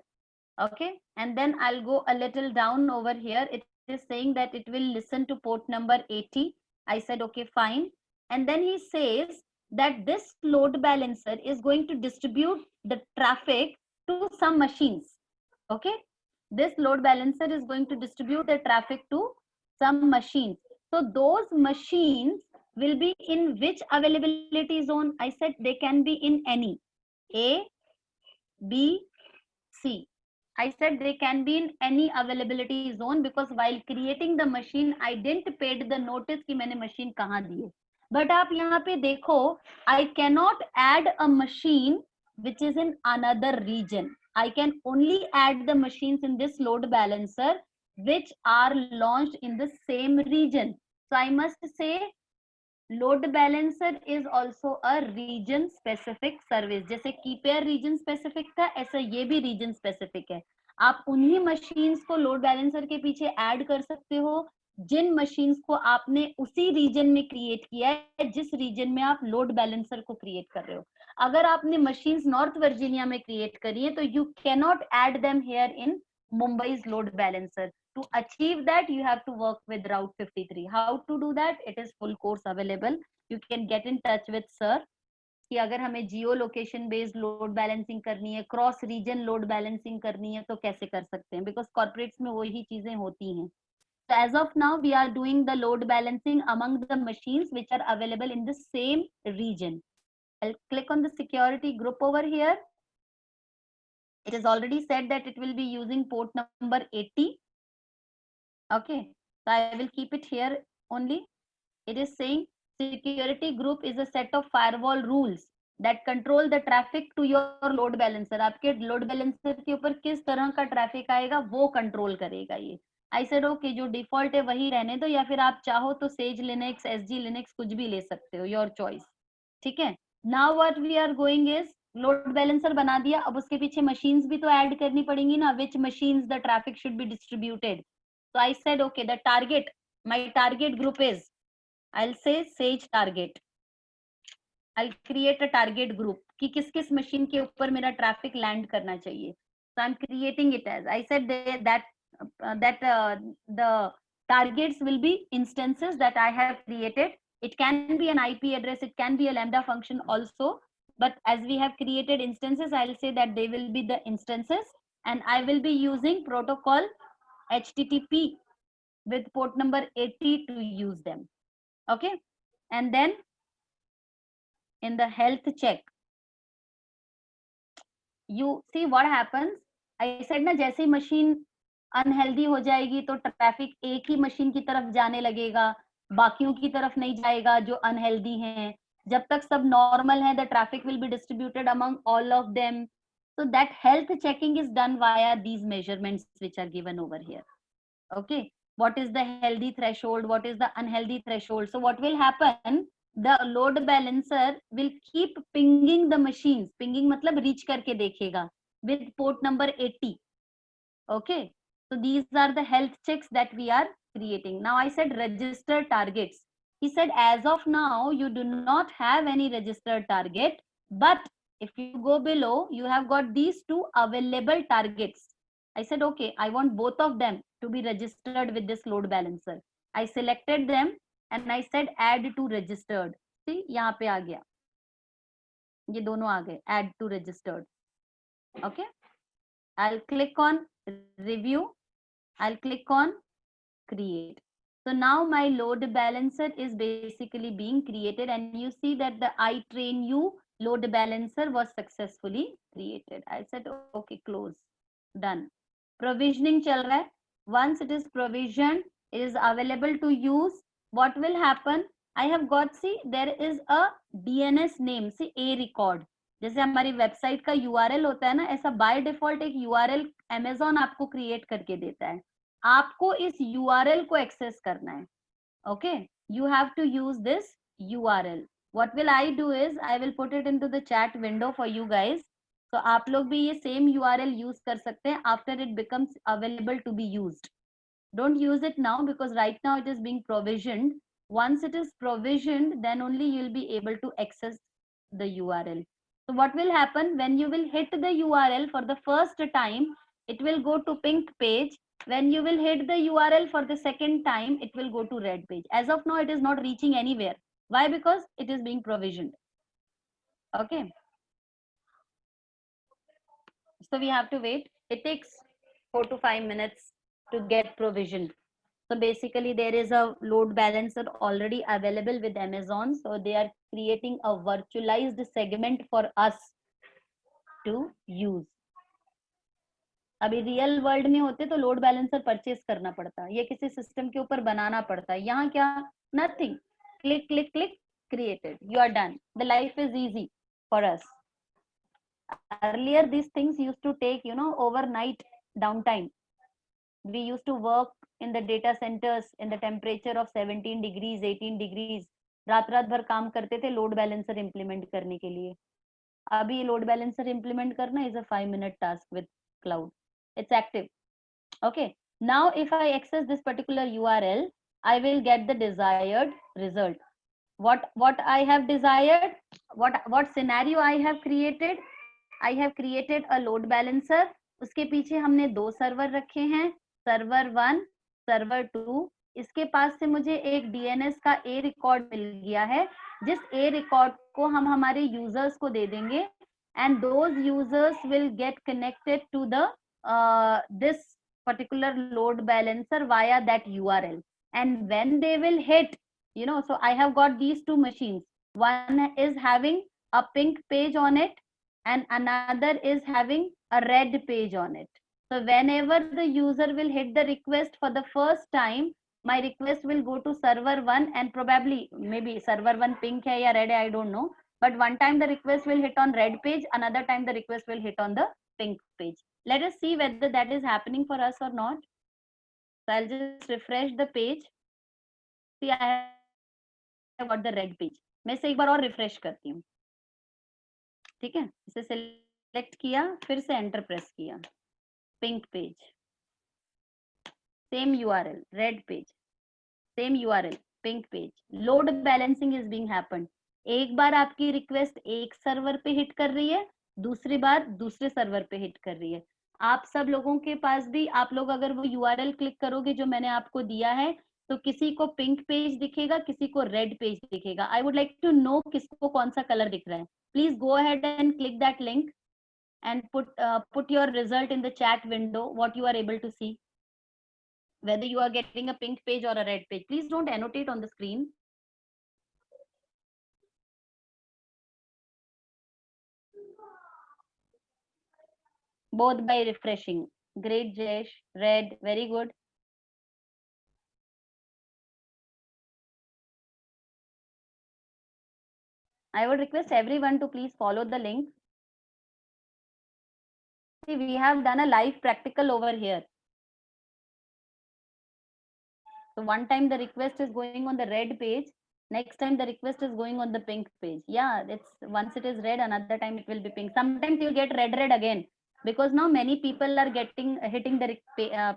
Okay, and then I'll go a little down over here. It is saying that it will listen to port number 80. I said okay, fine. And then he says that this load balancer is going to distribute the traffic to some machines. Okay, this load balancer is going to distribute the traffic to some machines. So those machines will be in which availability zone? I said they can be in any A, B, C. I said they can be in any availability zone because while creating the machine, I didn't paid the notice कि मैंने machine कहाँ दी है. But आप यहाँ पे देखो, I cannot add a machine which is in another region. I can only add the machines in this load balancer which are launched in the same region. So I must say load balancer is also a region specific service. जैसे कीपेयर region specific था ऐसा ये भी region specific है. आप उन्हीं machines को load balancer के पीछे add कर सकते हो जिन machines को आपने उसी region में create किया है जिस region में आप load balancer को create कर रहे हो. अगर आपने machines North Virginia में create करी है तो you cannot add them here in Mumbai's load balancer. To achieve that, you have to work with Route 53. How to do that? It is full course available. You can get in touch with sir. कि अगर हमें जियो location based load balancing करनी है, cross reason load balancing करनी है, तो कैसे कर सकते हैं? बिकॉज कॉर्पोरेट्स में वही चीजें होती हैं. So as of now, we are doing the load balancing among the machines which are available in the same region. I'll click on the security group over here. It is already said that it will be using port number 80. Okay, so I will keep it here only. It is saying security group is a set of firewall rules that control the traffic to your load balancer. आपके load balancer के ऊपर किस तरह का traffic आएगा वो control करेगा ये. I said okay, जो default है वही रहने दो या फिर आप चाहो तो Sage Linux, SG Linux कुछ भी ले सकते हो, your choice. ठीक है. Now what we are going is load balancer बना दिया, अब उसके पीछे machines भी तो add करनी पड़ेंगी ना, which machines the traffic should be distributed. So I said okay, the target, my target group is, I'll say Sage target. I'll create a target group कि किस किस मशीन के ऊपर मेरा ट्रैफिक लैंड करना चाहिए. So I'm creating it as I said that the targets will be instances that I have created. It can be an IP address, it can be a Lambda function also, but as we have created instances, I'll say that they will be the instances, and I will be using protocol HTTP with port number 80 to use them. Okay, and then in the health check, you see what happens. I said ना, जैसे ही machine unhealthy हो जाएगी तो traffic एक ही machine की तरफ जाने लगेगा, बाकियों की तरफ नहीं जाएगा जो अनहेल्दी हैं. जब तक सब नॉर्मल है, the traffic will be distributed among all of them. So that health checking is done via these measurements which are given over here. Okay, what is the healthy threshold, what is the unhealthy threshold? So what will happen, the load balancer will keep pinging the machines. Pinging मतलब reach करके देखेगा with port number 80. Okay, so these are the health checks that we are creating. Now I said register targets. He said as of now you do not have any registered target, but if you go below, you have got these two available targets. I said okay, I want both of them to be registered with this load balancer. I selected them and I said add to registered. See, यहाँ पे आ गया, ये दोनों आ गए, add to registered. Okay, I'll click on review, I'll click on create. So now my load balancer is basically being created, and you see that the I train you load balancer was successfully created. I said okay, close, done. Provisioning चल रहा है. Once it is provisioned, it is available to use. What will happen? I have got, see, there is a DNS name, see, a record. जैसे हमारी website का URL होता है ना, ऐसा बाय डिफॉल्ट एक URL Amazon आपको क्रिएट करके देता है. आपको इस URL को एक्सेस करना है. Okay, you have to use this URL. What will I do is I will put it into the chat window for you guys. So आप लोग भी ये same URL use कर सकते हैं after it becomes available to be used. Don't use it now because right now it is being provisioned. Once it is provisioned, then only you'll be able to access the URL. So what will happen when you will hit the URL for the first time, it will go to pink page. When you will hit the URL for the second time, it will go to red page. As of now, it is not reaching anywhere. Why? Because it is being provisioned. Okay. So we have to wait. It takes 4 to 5 minutes to get provisioned. So basically there is a load balancer already available with Amazon. So they are creating a virtualized segment for us to use. अभी real world में होते तो load balancer purchase करना पड़ता, ये किसी system के ऊपर बनाना पड़ता. यहाँ क्या, nothing, click click click, created, you are done. The life is easy for us. Earlier these things used to take, you know, overnight downtime. We used to work in the data centers in the temperature of 17 degrees, 18 degrees. रात रात भर काम करते थे load balancer implement करने के लिए. अभी लोड बैलेंसर इंप्लीमेंट करना is a 5-minute task with cloud. It's active. Okay, now if I access this particular URL, I will get the desired result. What I have desired, what scenario I have created. I have created a load balancer. उसके पीछे हमने दो server रखे हैं, server 1, server 2. इसके पास से मुझे एक DNS का A रिकॉर्ड मिल गया है, जिस A रिकॉर्ड को हम हमारे यूजर्स को दे देंगे, and those users will get connected to the this particular load balancer via that URL. And when they will hit, you know, so I have got these two machines. One is having a pink page on it and another is having a red page on it. So whenever the user will hit the request for the first time, my request will go to server 1 and probably maybe server 1 pink hai ya red hai, I don't know. But one time the request will hit on red page, another time the request will hit on the pink page. Let us see whether that is happening for us or not. So I'll just refresh the page. See, I have got the red page. मैं इसे एक बार और refresh करती हूँ. ठीक है, इसे select किया, फिर से एंटर प्रेस किया, pink page, same URL, red page, same URL, pink page. Load balancing is being happened. एक बार आपकी रिक्वेस्ट एक सर्वर पे हिट कर रही है, दूसरी बार दूसरे सर्वर पे हिट कर रही है। आप सब लोगों के पास भी, आप लोग अगर वो यूआरएल क्लिक करोगे जो मैंने आपको दिया है, तो किसी को पिंक पेज दिखेगा, किसी को रेड पेज दिखेगा। I would like to know किसको कौन सा कलर दिख रहा है। Please go ahead and click that link and put your result in the chat window, what you are able to see, whether you are getting a pink page or a red page. Please don't annotate on the screen. Both by refreshing. Great, Jayesh. Red, very good. I would request everyone to please follow the link. See, we have done a live practical over here. So one time the request is going on the red page, next time the request is going on the pink page. Yeah, it's once it is red, another time it will be pink. Sometimes you'll get red again, because now many people are getting hitting the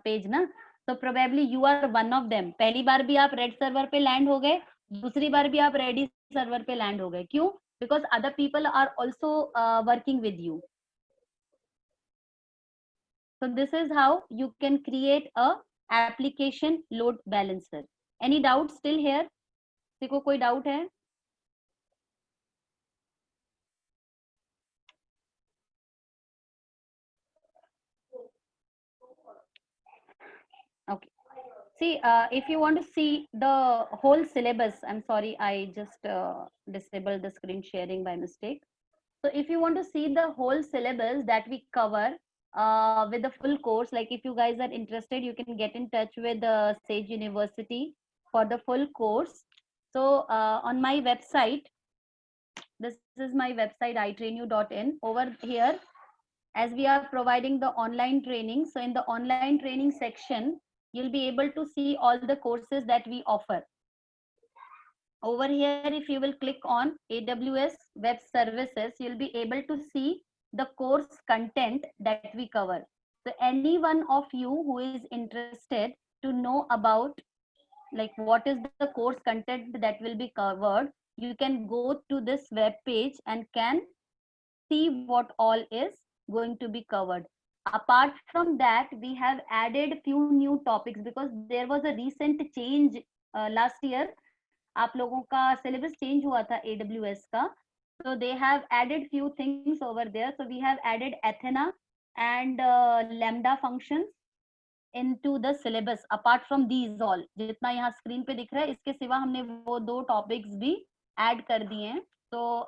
page na. So probably you are one of them. पहली बार भी आप red server पे land हो गए, दूसरी बार भी आप red server पे land हो गए. क्यों? Because other people are also working with you. So this is how you can create a application load balancer. Any doubts still here? किसी को कोई डाउट है? Okay. See, if you want to see the whole syllabus, I'm sorry, I just disabled the screen sharing by mistake. So if you want to see the whole syllabus that we cover with the full course, like if you guys are interested, you can get in touch with Sage University for the full course. So on my website, this is my website, itrainu.in. Over here, as we are providing the online training, so in the online training section, you'll be able to see all the courses that we offer. Over here, if you will click on AWS Web Services, you'll be able to see the course content that we cover. So any one of you who is interested to know about like what is the course content that will be covered, you can go to this web page and can see what all is going to be covered. Apart from that, we have added few new topics because there was a recent change last year. आप लोगों का syllabus change हुआ था AWS का, so they have added few things over there. So we have added Athena and Lambda functions into the syllabus. Apart from these all, जितना यहाँ screen पे दिख रहा है, इसके सिवा हमने वो दो topics भी add कर दिए हैं. So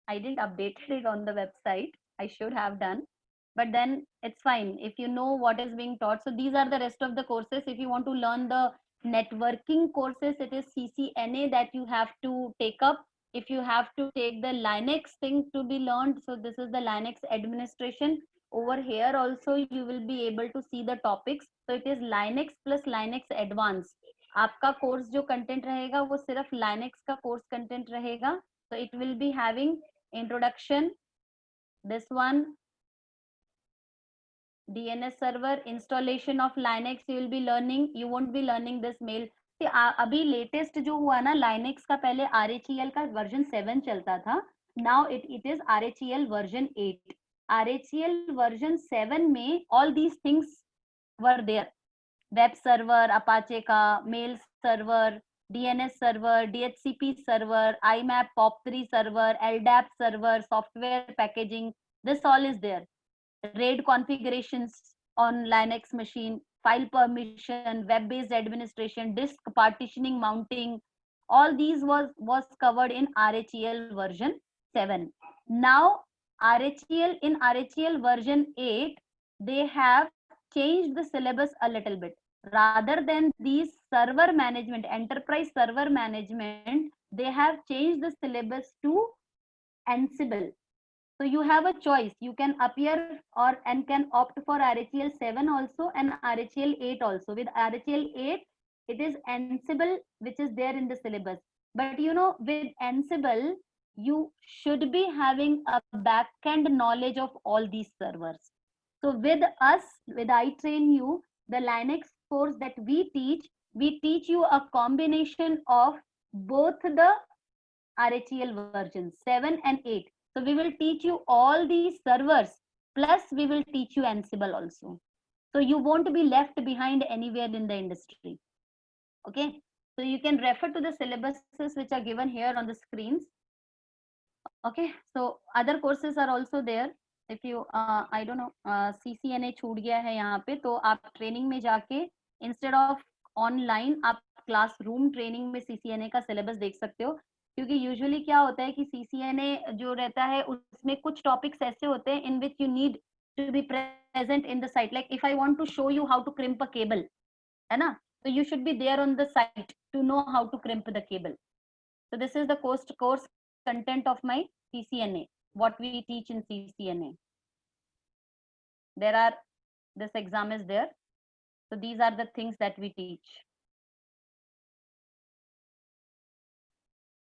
I didn't update it on the website. I should have done, but then it's fine if you know what is being taught. So these are the rest of the courses. If you want to learn the networking courses, it is CCNA that you have to take up. If you have to take the Linux thing to be learned, so this is the Linux administration. Over here also you will be able to see the topics. So it is Linux plus Linux advanced. आपका course जो content रहेगा वो सिर्फ Linux का course content रहेगा. So it will be having introduction, this one, DNS server, installation of Linux you will be learning. You won't be learning this mail. अभी latest जो हुआ ना Linux का, पहले RHEL का वर्जन 7 चलता था. Now it is RHEL version 8. RHEL version 7 में all these things were there. Web server, Apache का, mail server, DNS server, DHCP server, IMAP POP3 server, LDAP server, software packaging, this all is there. RAID configurations on Linux machine, file permission, web-based administration, disk partitioning, mounting, all these was covered in RHEL version 7. Now in RHEL version 8, they have changed the syllabus a little bit. Rather than these server management, enterprise server management, they have changed the syllabus to Ansible. So you have a choice. You can appear and can opt for RHEL 7 also and RHEL 8 also. With RHEL 8, it is Ansible which is there in the syllabus. But you know, with Ansible, you should be having a back-end knowledge of all these servers. So with us, with iTrainU, the Linux course that we teach you a combination of both the RHEL version 7 and 8. So we will teach you all these servers, plus we will teach you Ansible also. So you won't be left behind anywhere in the industry. Okay. So you can refer to the syllabuses which are given here on the screens. Okay. So other courses are also there. If you, I don't know, CCNA छूट गया है यहाँ पे, तो आप training में जाके instead of online आप क्लासरूम ट्रेनिंग में CCNA का सिलेबस देख सकते हो. क्योंकि यूजुअली क्या होता है कि CCNA जो रहता है उसमें कुछ टॉपिक्स ऐसे होते हैं in which you need to be present in the site. Like if I want to show you how to crimp a cable, है ना, so you should be there on the site to know how to crimp the cable. So this is the course content of my CCNA, what we teach in CCNA. There are, this exam is there, so these are the things that we teach.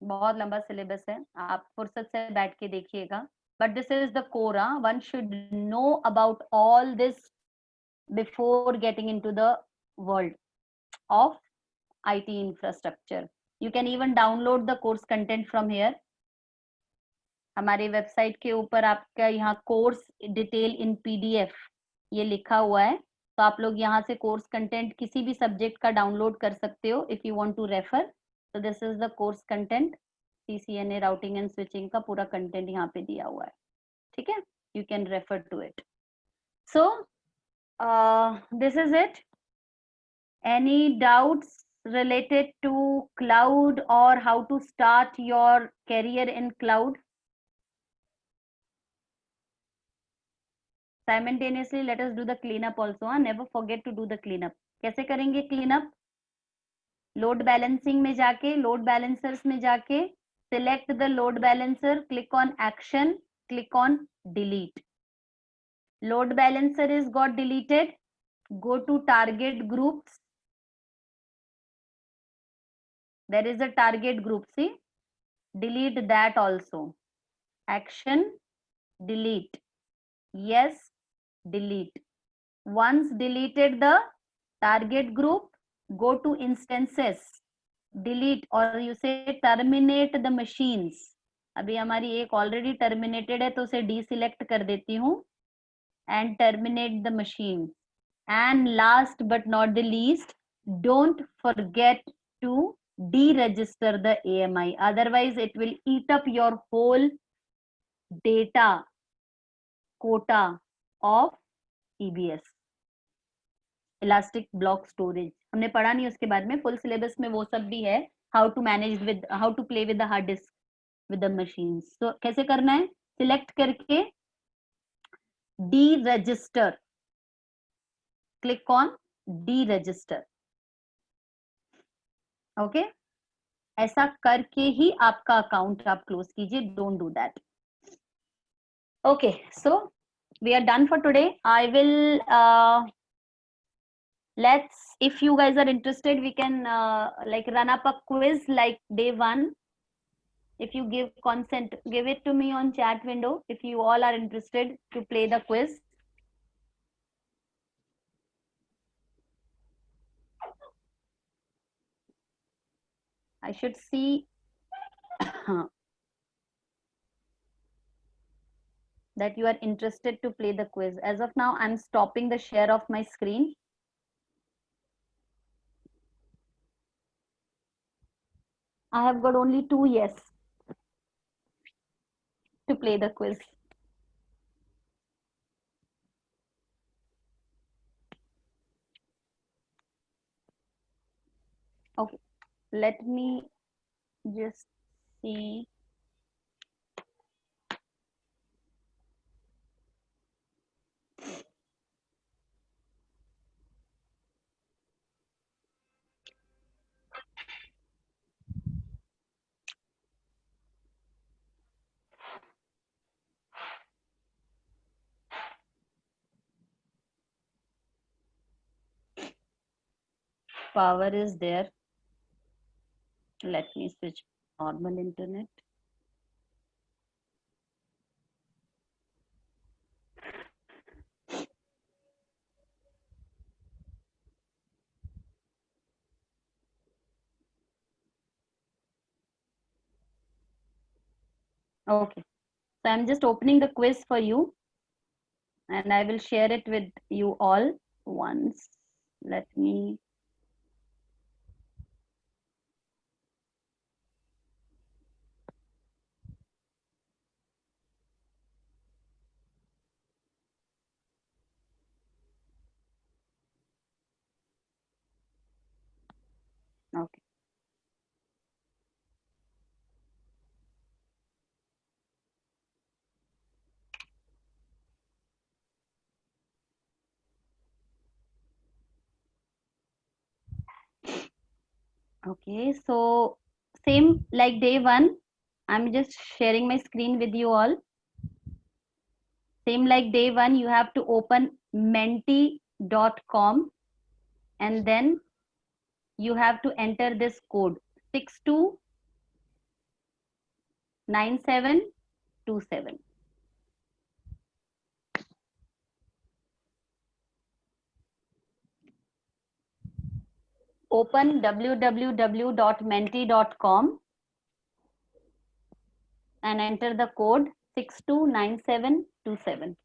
बहुत लंबा syllabus है, आप फुर्सत से बैठ के देखिएगा. But this is the core. One should know about all this before getting into the world of IT infrastructure. You can even download the course content from here. हमारी वेबसाइट के ऊपर आपका यहाँ कोर्स डिटेल इन PDF ये लिखा हुआ है, तो आप लोग यहाँ से कोर्स कंटेंट किसी भी सब्जेक्ट का डाउनलोड कर सकते हो if you want to refer. तो this is the course content. CCNA routing and switching का पूरा कंटेंट यहाँ पे दिया हुआ है. ठीक है, you can refer to it. So this is it. Any doubts related to cloud or how to start your career in cloud? Simultaneously, let us do the cleanup also. Never forget to do the cleanup. कैसे करेंगे cleanup? Load balancing में जाके, load balancers में जाके, select the load balancer, click on action, click on delete. Load balancer is got deleted. Go to target groups. There is a target group, see, delete that also. Action, delete. Yes, delete. Once deleted the target group, go to instances, delete, or you say terminate the machines. अभी हमारी एक already terminated है तो उसे डीसिलेक्ट कर देती हूँ and terminate the machine. And last but not the least, don't forget to deregister the AMI, otherwise it will eat up your whole data quota of EBS, elastic block storage. हमने पढ़ा नहीं उसके बारे में, फुल सिलेबस में वो सब भी है. How to manage with, how to play with the hard disk with the machines. तो कैसे करना है? सिलेक्ट करके deregister, click on deregister. Okay, ऐसा करके ही आपका अकाउंट आप क्लोज कीजिए. Don't do that. Okay, so we are done for today. I will let's, if you guys are interested, we can like run up a quiz like day 1. If you give consent, give it to me on chat window if you all are interested to play the quiz. I should see that you are interested to play the quiz. As of now, I'm stopping the share of my screen. I have got only 2 yes to play the quiz. Okay, let me just see. Power is there. Let me switch normal internet. Okay. So I'm just opening the quiz for you and I will share it with you all once. Let me. Okay. Okay. So same like day one. I'm just sharing my screen with you all. Same like day one, you have to open menti.com and then you have to enter this code 629727. Open www.menti.com and enter the code 629727.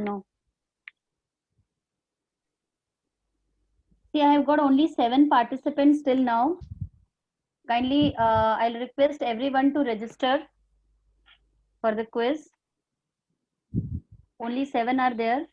No. See, I have got only 7 participants till now. Kindly, I'll request everyone to register for the quiz. Only 7 are there.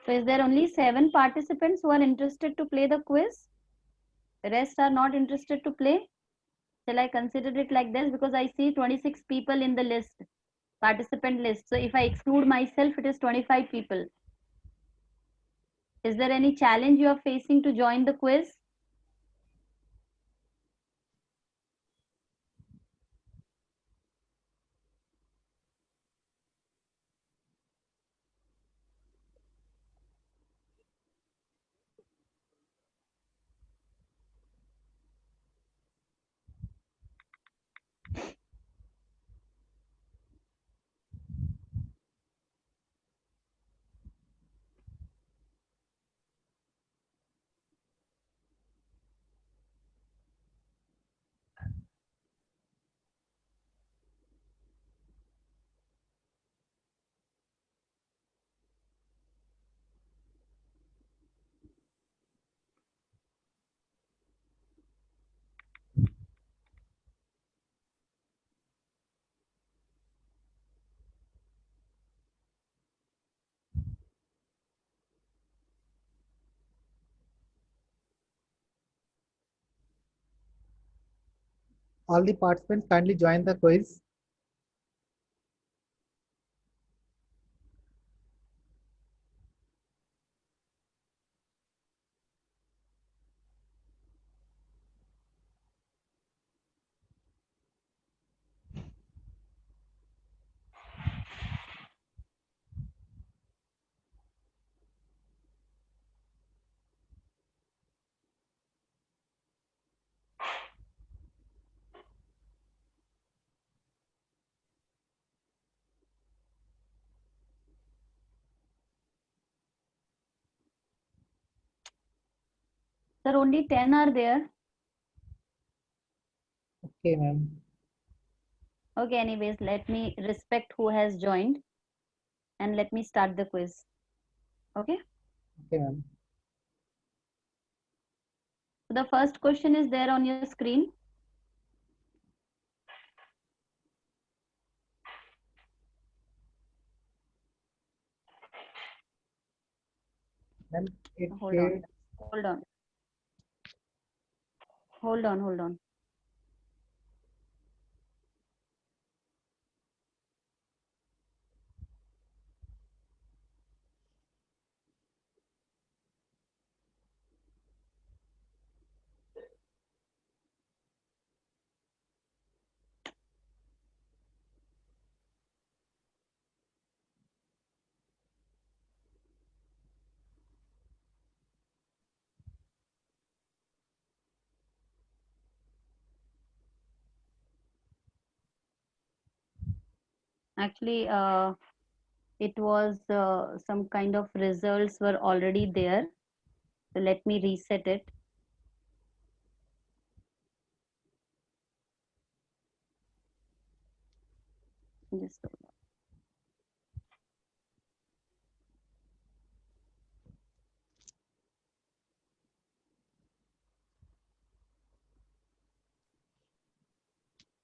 So is there only 7 participants who are interested to play the quiz? The rest are not interested to play? Shall I consider it like this? Because I see 26 people in the list, participant list. So if I exclude myself, it is 25 people. Is there any challenge you are facing to join the quiz? All the participants kindly join the quiz. Sir, only 10 are there. Okay, ma'am. Okay, anyways, let me respect who has joined and let me start the quiz. Okay. Okay, ma'am. So the first question is there on your screen. Ma'am, it Hold on. said Hold on. Hold on. Hold on. Actually, it was some kind of results were already there. So let me reset it. Just hold on.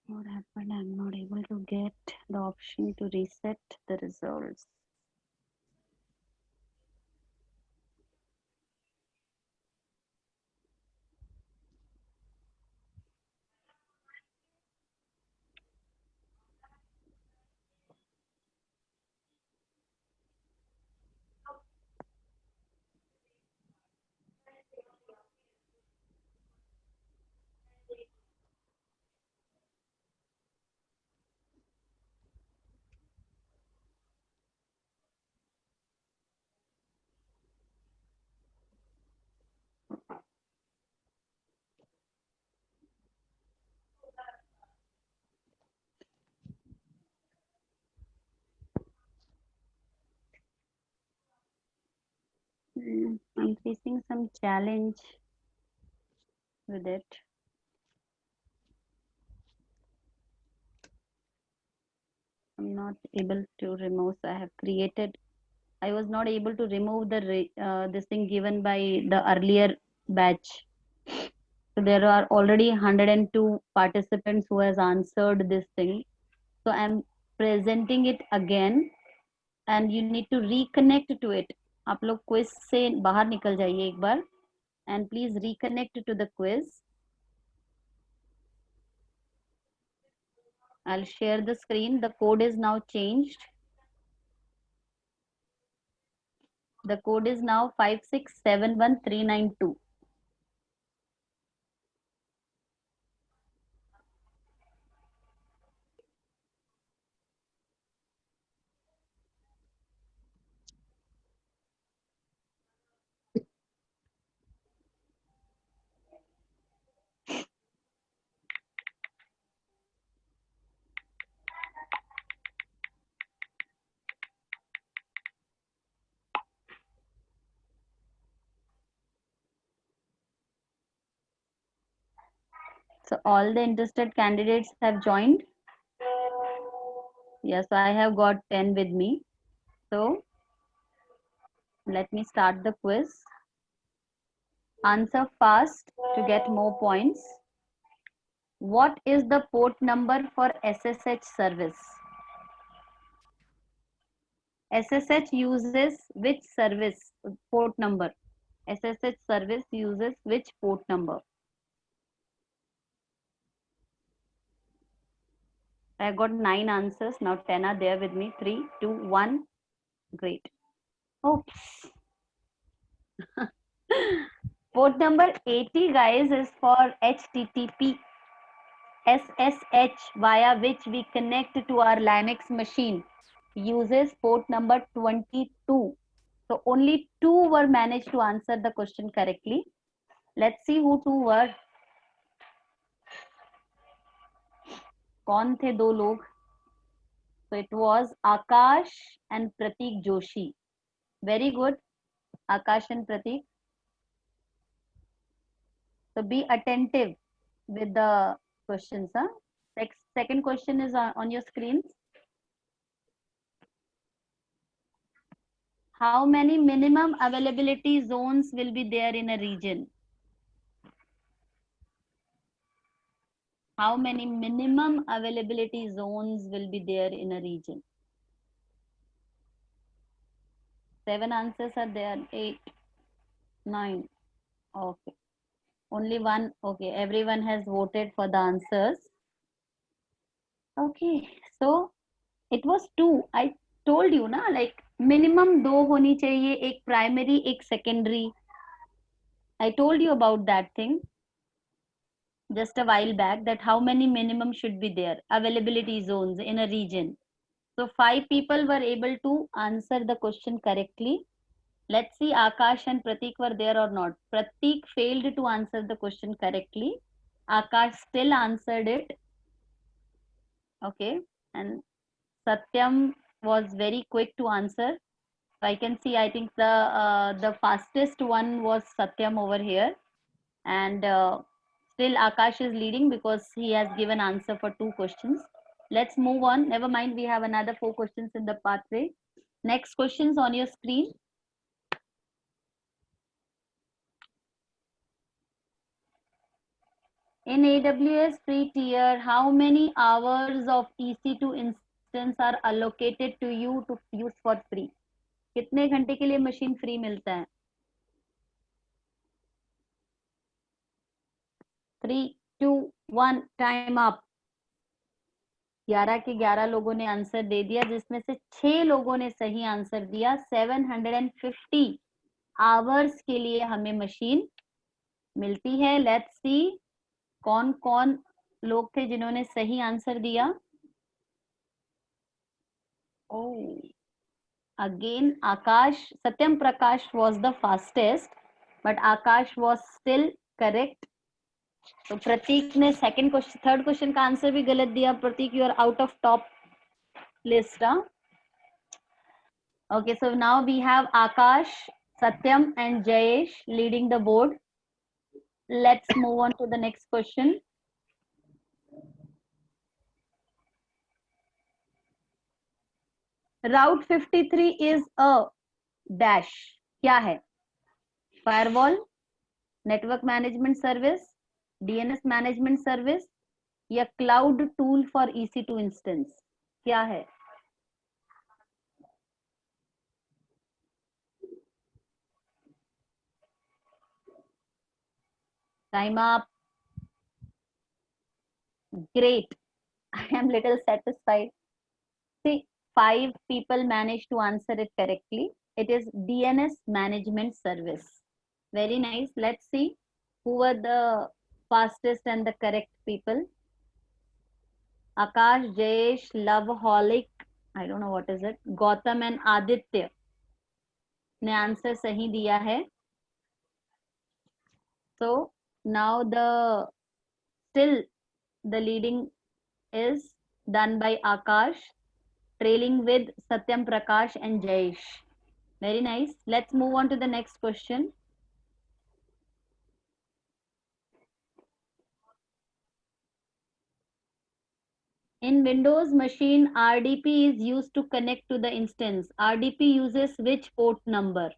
What happened? I'm not able to get the option to reset the results. I'm facing some challenge with it. I'm not able to remove. So I have created. I was not able to remove the this thing given by the earlier batch. So there are already 102 participants who has answered this thing. So I'm presenting it again, and you need to reconnect to it. आप लोग quiz से बाहर निकल जाइए एक बार, and please reconnect to the quiz. I'll share the screen. The code is now changed. The code is now 5671392. So all the interested candidates have joined. Yes, I have got 10 with me. So let me start the quiz. Answer fast to get more points. What is the port number for SSH service? SSH uses which service port number? SSH service uses which port number? I got 9 answers. Now 10 are there with me. 3, 2, 1. Great. Oops. Port number 80, guys, is for HTTP. SSH, via which we connect to our Linux machine, uses port number 22. So only 2 were managed to answer the question correctly. Let's see who 2 were. कौन थे 2 लोग? So it was Akash and Pratik Joshi. Very good, Akash and Pratik. So be attentive with the questions. Huh? Second question is on your screens. How many minimum availability zones will be there in a region? How many minimum availability zones will be there in a region? 7 answers are there. 8, 9. Okay. Only one. Okay. Everyone has voted for the answers. Okay. So it was 2. I told you na, like minimum 2 होनी चाहिए, एक primary, एक secondary. I told you about that thing just a while back, that how many minimum should be there, availability zones in a region. So 5 people were able to answer the question correctly. Let's see Akash and Pratik were there or not. Pratik failed to answer the question correctly. Akash still answered it. Okay. And Satyam was very quick to answer. I can see, I think the fastest one was Satyam over here. And still Akash is leading because he has given answer for 2 questions. Let's move on. Never mind, we have another 4 questions in the pathway. Next questions on your screen. In AWS free tier, how many hours of EC2 instance are allocated to you to use for free? कितने घंटे के लिए machine free मिलता है? 3, 2, 1, time up. 11 के 11 लोगों ने answer दे दिया, जिसमें से 6 लोगों ने सही आंसर दिया. 750 आवर्स के लिए हमें मशीन मिलती है. लेट्स सी कौन कौन लोग थे जिन्होंने सही आंसर दिया. Oh, again Akash, Satyam Prakash was the fastest, but Akash was still correct. तो प्रतीक ने सेकंड क्वेश्चन, थर्ड क्वेश्चन का आंसर भी गलत दिया. Prateek, you are out of top list. Okay, so now we have Akash, Satyam and Jayesh leading the board. Let's move on to the next question. Route 53 is a dash. क्या है? Firewall, network management service, DNS management service या cloud tool for EC2 instance? क्या है? Time up. Great. I am little satisfied. See, 5 people managed to answer it correctly. It is DNS management service. Very nice. Let's see who were the fastest and the correct people. Akash, Jayesh, Loveholic, I don't know what is it, Gautam and Aditya ने answer सही दिया है. So now still the leading is done by Akash, trailing with Satyam Prakash and Jayesh. Very nice. Let's move on to the next question. In Windows machine, RDP is used to connect to the instance. RDP uses which port number?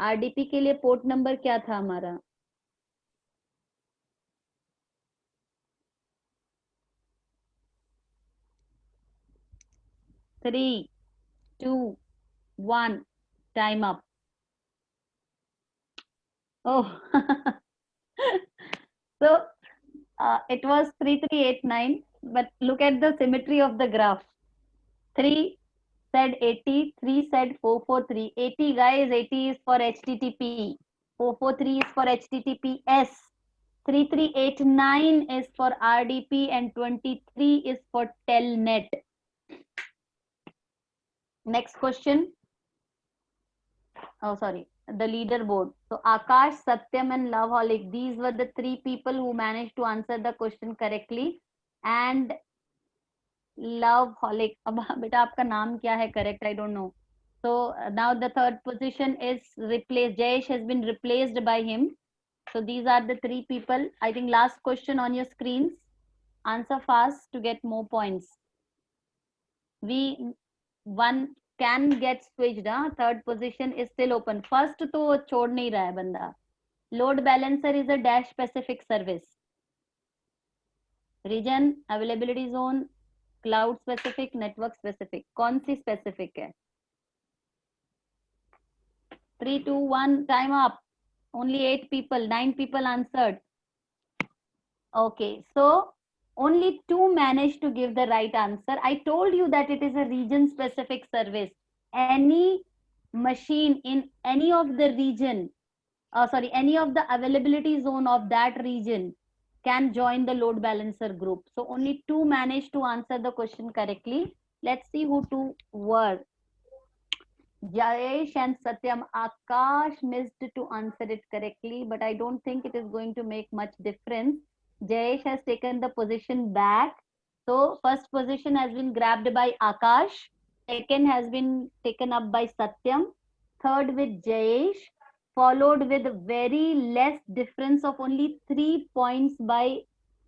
RDP के लिए port number क्या था हमारा? 3, 2, 1, time up. Oh, so it was 3389, but look at the symmetry of the graph. 3 said 80, 3 said 443. 80 guys, 80 is for HTTP. 443 is for HTTPS. 3389 is for RDP and 23 is for Telnet. Next question. Oh, sorry. The leaderboard. So Akash, Satyam and Loveholic, these were the 3 people who managed to answer the question correctly. And Loveholic, अब बेटा आपका नाम क्या है correct? I don't know. So now the third position is replaced. Jayesh has been replaced by him. So these are the 3 people. I think last question on your screens. Answer fast to get more points. One can get switched. Third position is still open. First तो छोड़ नहीं रहा है बंदा. Load balancer is a dash specific service. Region, availability zone, cloud specific, network specific. कौन सी specific है? 3, 2, 1, time up. Only 8 people, 9 people answered. Okay, so only 2 managed to give the right answer. I told you that it is a region specific service. Any machine in any of the region, any of the availability zone of that region can join the load balancer group. So only 2 managed to answer the question correctly. Let's see who 2 were. Jayesh and Satyam. Akash missed to answer it correctly, but I don't think it is going to make much difference. Jayesh has taken the position back. So first position has been grabbed by Akash. Second has been taken up by Satyam. Third with Jayesh, followed with very less difference of only 3 points by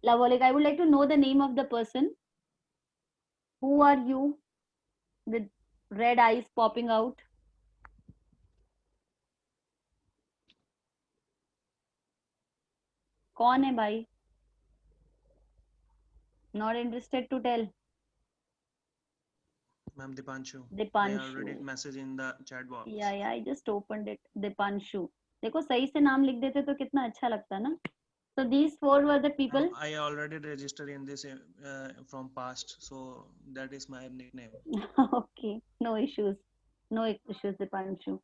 Lavolik. I would like to know the name of the person. Who are you with red eyes popping out? कौन है भाई? Not interested to tell. Ma'am, Dipanshu. Dipanshu. I already messaged in the chat box. Yeah, I just opened it. Dipanshu. देखो सही से नाम लिख देते तो कितना अच्छा लगता ना. So these 4 were the people. I already registered in this from past, so that is my nickname. Okay, no issues. No issues, Dipanshu.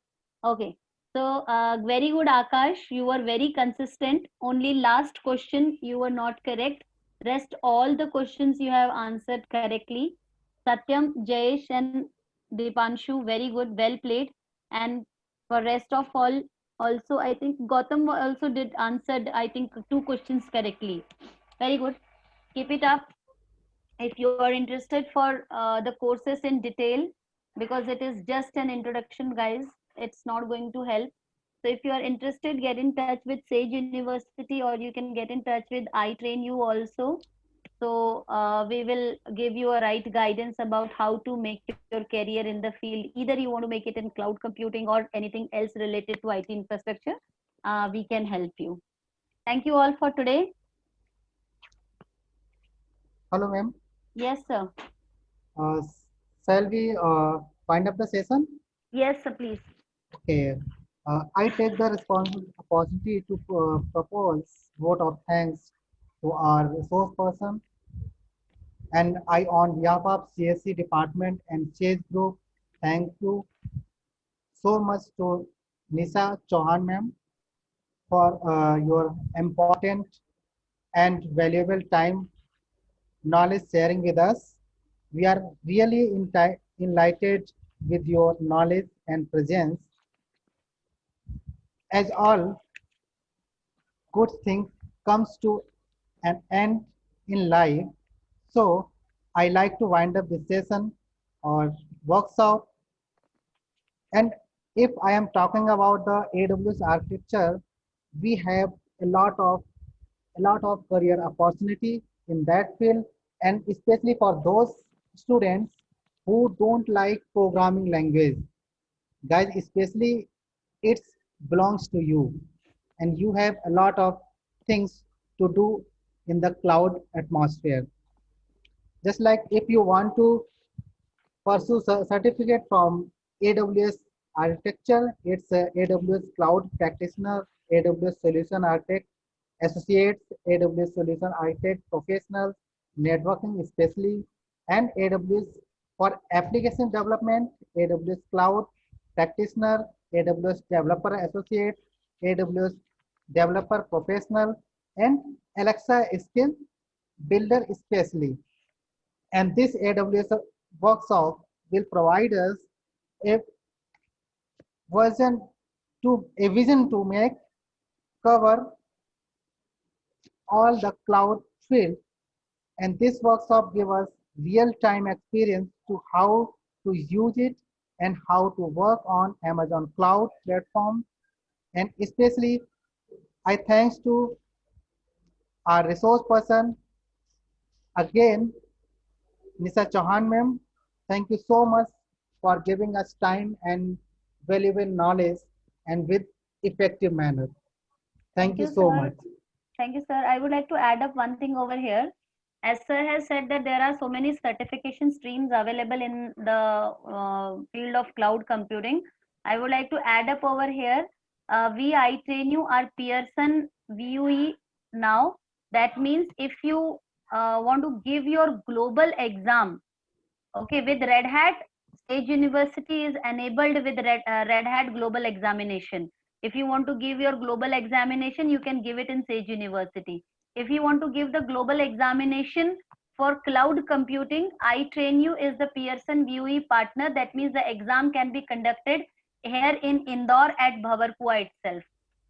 Okay. So very good, Akash. You were very consistent. Only last question you were not correct. Rest all the questions you have answered correctly. Satyam, Jayesh, and Dipanshu, very good, well played. And for rest of all, also I think Gautam also did answered I think 2 questions correctly. Very good. Keep it up. If you are interested for the courses in detail, because it is just an introduction, guys, it's not going to help. So if you are interested, get in touch with Sage University, or you can get in touch with I Train You also. So we will give you a right guidance about how to make your career in the field. Either you want to make it in cloud computing or anything else related to IT infrastructure, we can help you. Thank you all for today. Hello, ma'am. Yes, sir. Shall we wind up the session? Yes, sir, please. Okay. I take the opportunity to propose vote of thanks to our resource person, and I, on behalf of CSC department and Chase Group, thank you so much to Nisa Chauhan ma'am for your important and valuable time knowledge sharing with us. We are really enlightened with your knowledge and presence. As all good things comes to an end in life, so I like to wind up this session or workshop. And if I am talking about the AWS architecture, we have a lot of career opportunity in that field, and especially for those students who don't like programming language. Guys, especially it belongs to you, and you have a lot of things to do in the cloud atmosphere. Just like if you want to pursue certificate from AWS architecture, it's a AWS cloud practitioner, AWS solution architect, associates, AWS solution architect, professional, networking especially, and AWS for application development, AWS cloud practitioner, AWS developer associate, AWS developer professional, and Alexa skill builder especially. And this AWS workshop will provide us a vision to make cover all the cloud field, and this workshop give us real-time experience to how to use it and how to work on Amazon cloud platform, and especially I thanks to our resource person again, Nisa Chauhan ma'am. Thank you so much for giving us time and valuable knowledge and with effective manner. Thank Thank you you, so sir. much. Thank you, sir. I would like to add up one thing over here. As sir has said that there are so many certification streams available in the field of cloud computing, I would like to add up over here. We iTrain you are Pearson VUE now. That means if you want to give your global exam, okay, with Red Hat, Sage University is enabled with Red Hat Global Examination. If you want to give your global examination, you can give it in Sage University. If you want to give the global examination for cloud computing, iTrainU is the Pearson VUE partner. That means the exam can be conducted here in Indore at Bhavarpua itself.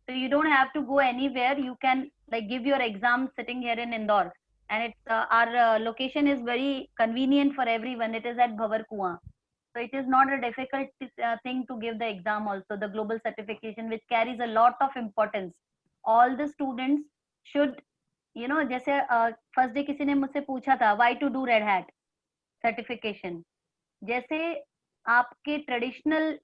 So you don't have to go anywhere. You can like give your exam sitting here in Indore, and it's our location is very convenient for everyone. It is at Bhavarkua. So it is not a difficult thing to give the exam also, the global certification, which carries a lot of importance. All the students should, जैसे first day किसी ने मुझसे पूछा था why to do Red Hat certification. जैसे आपके traditional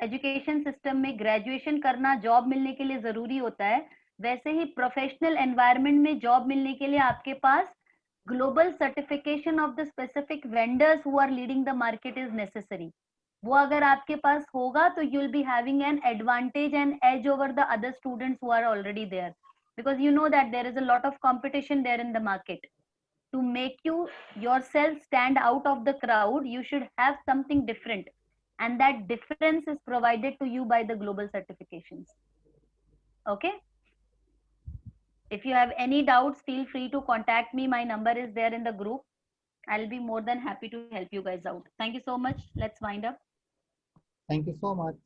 education system में graduation करना जॉब मिलने के लिए जरूरी होता है, वैसे ही प्रोफेशनल एनवायरनमेंट में जॉब मिलने के लिए आपके पास global certification of the specific vendors who are leading the market is necessary. वो अगर आपके पास होगा तो you will be having an advantage and edge over the other students who are already there, because you know that there is a lot of competition there in the market. To make you yourself stand out of the crowd, you should have something different, and that difference is provided to you by the global certifications. Okay, if you have any doubts, feel free to contact me. My number is there in the group. I'll be more than happy to help you guys out. Thank you so much. Let's wind up. Thank you so much.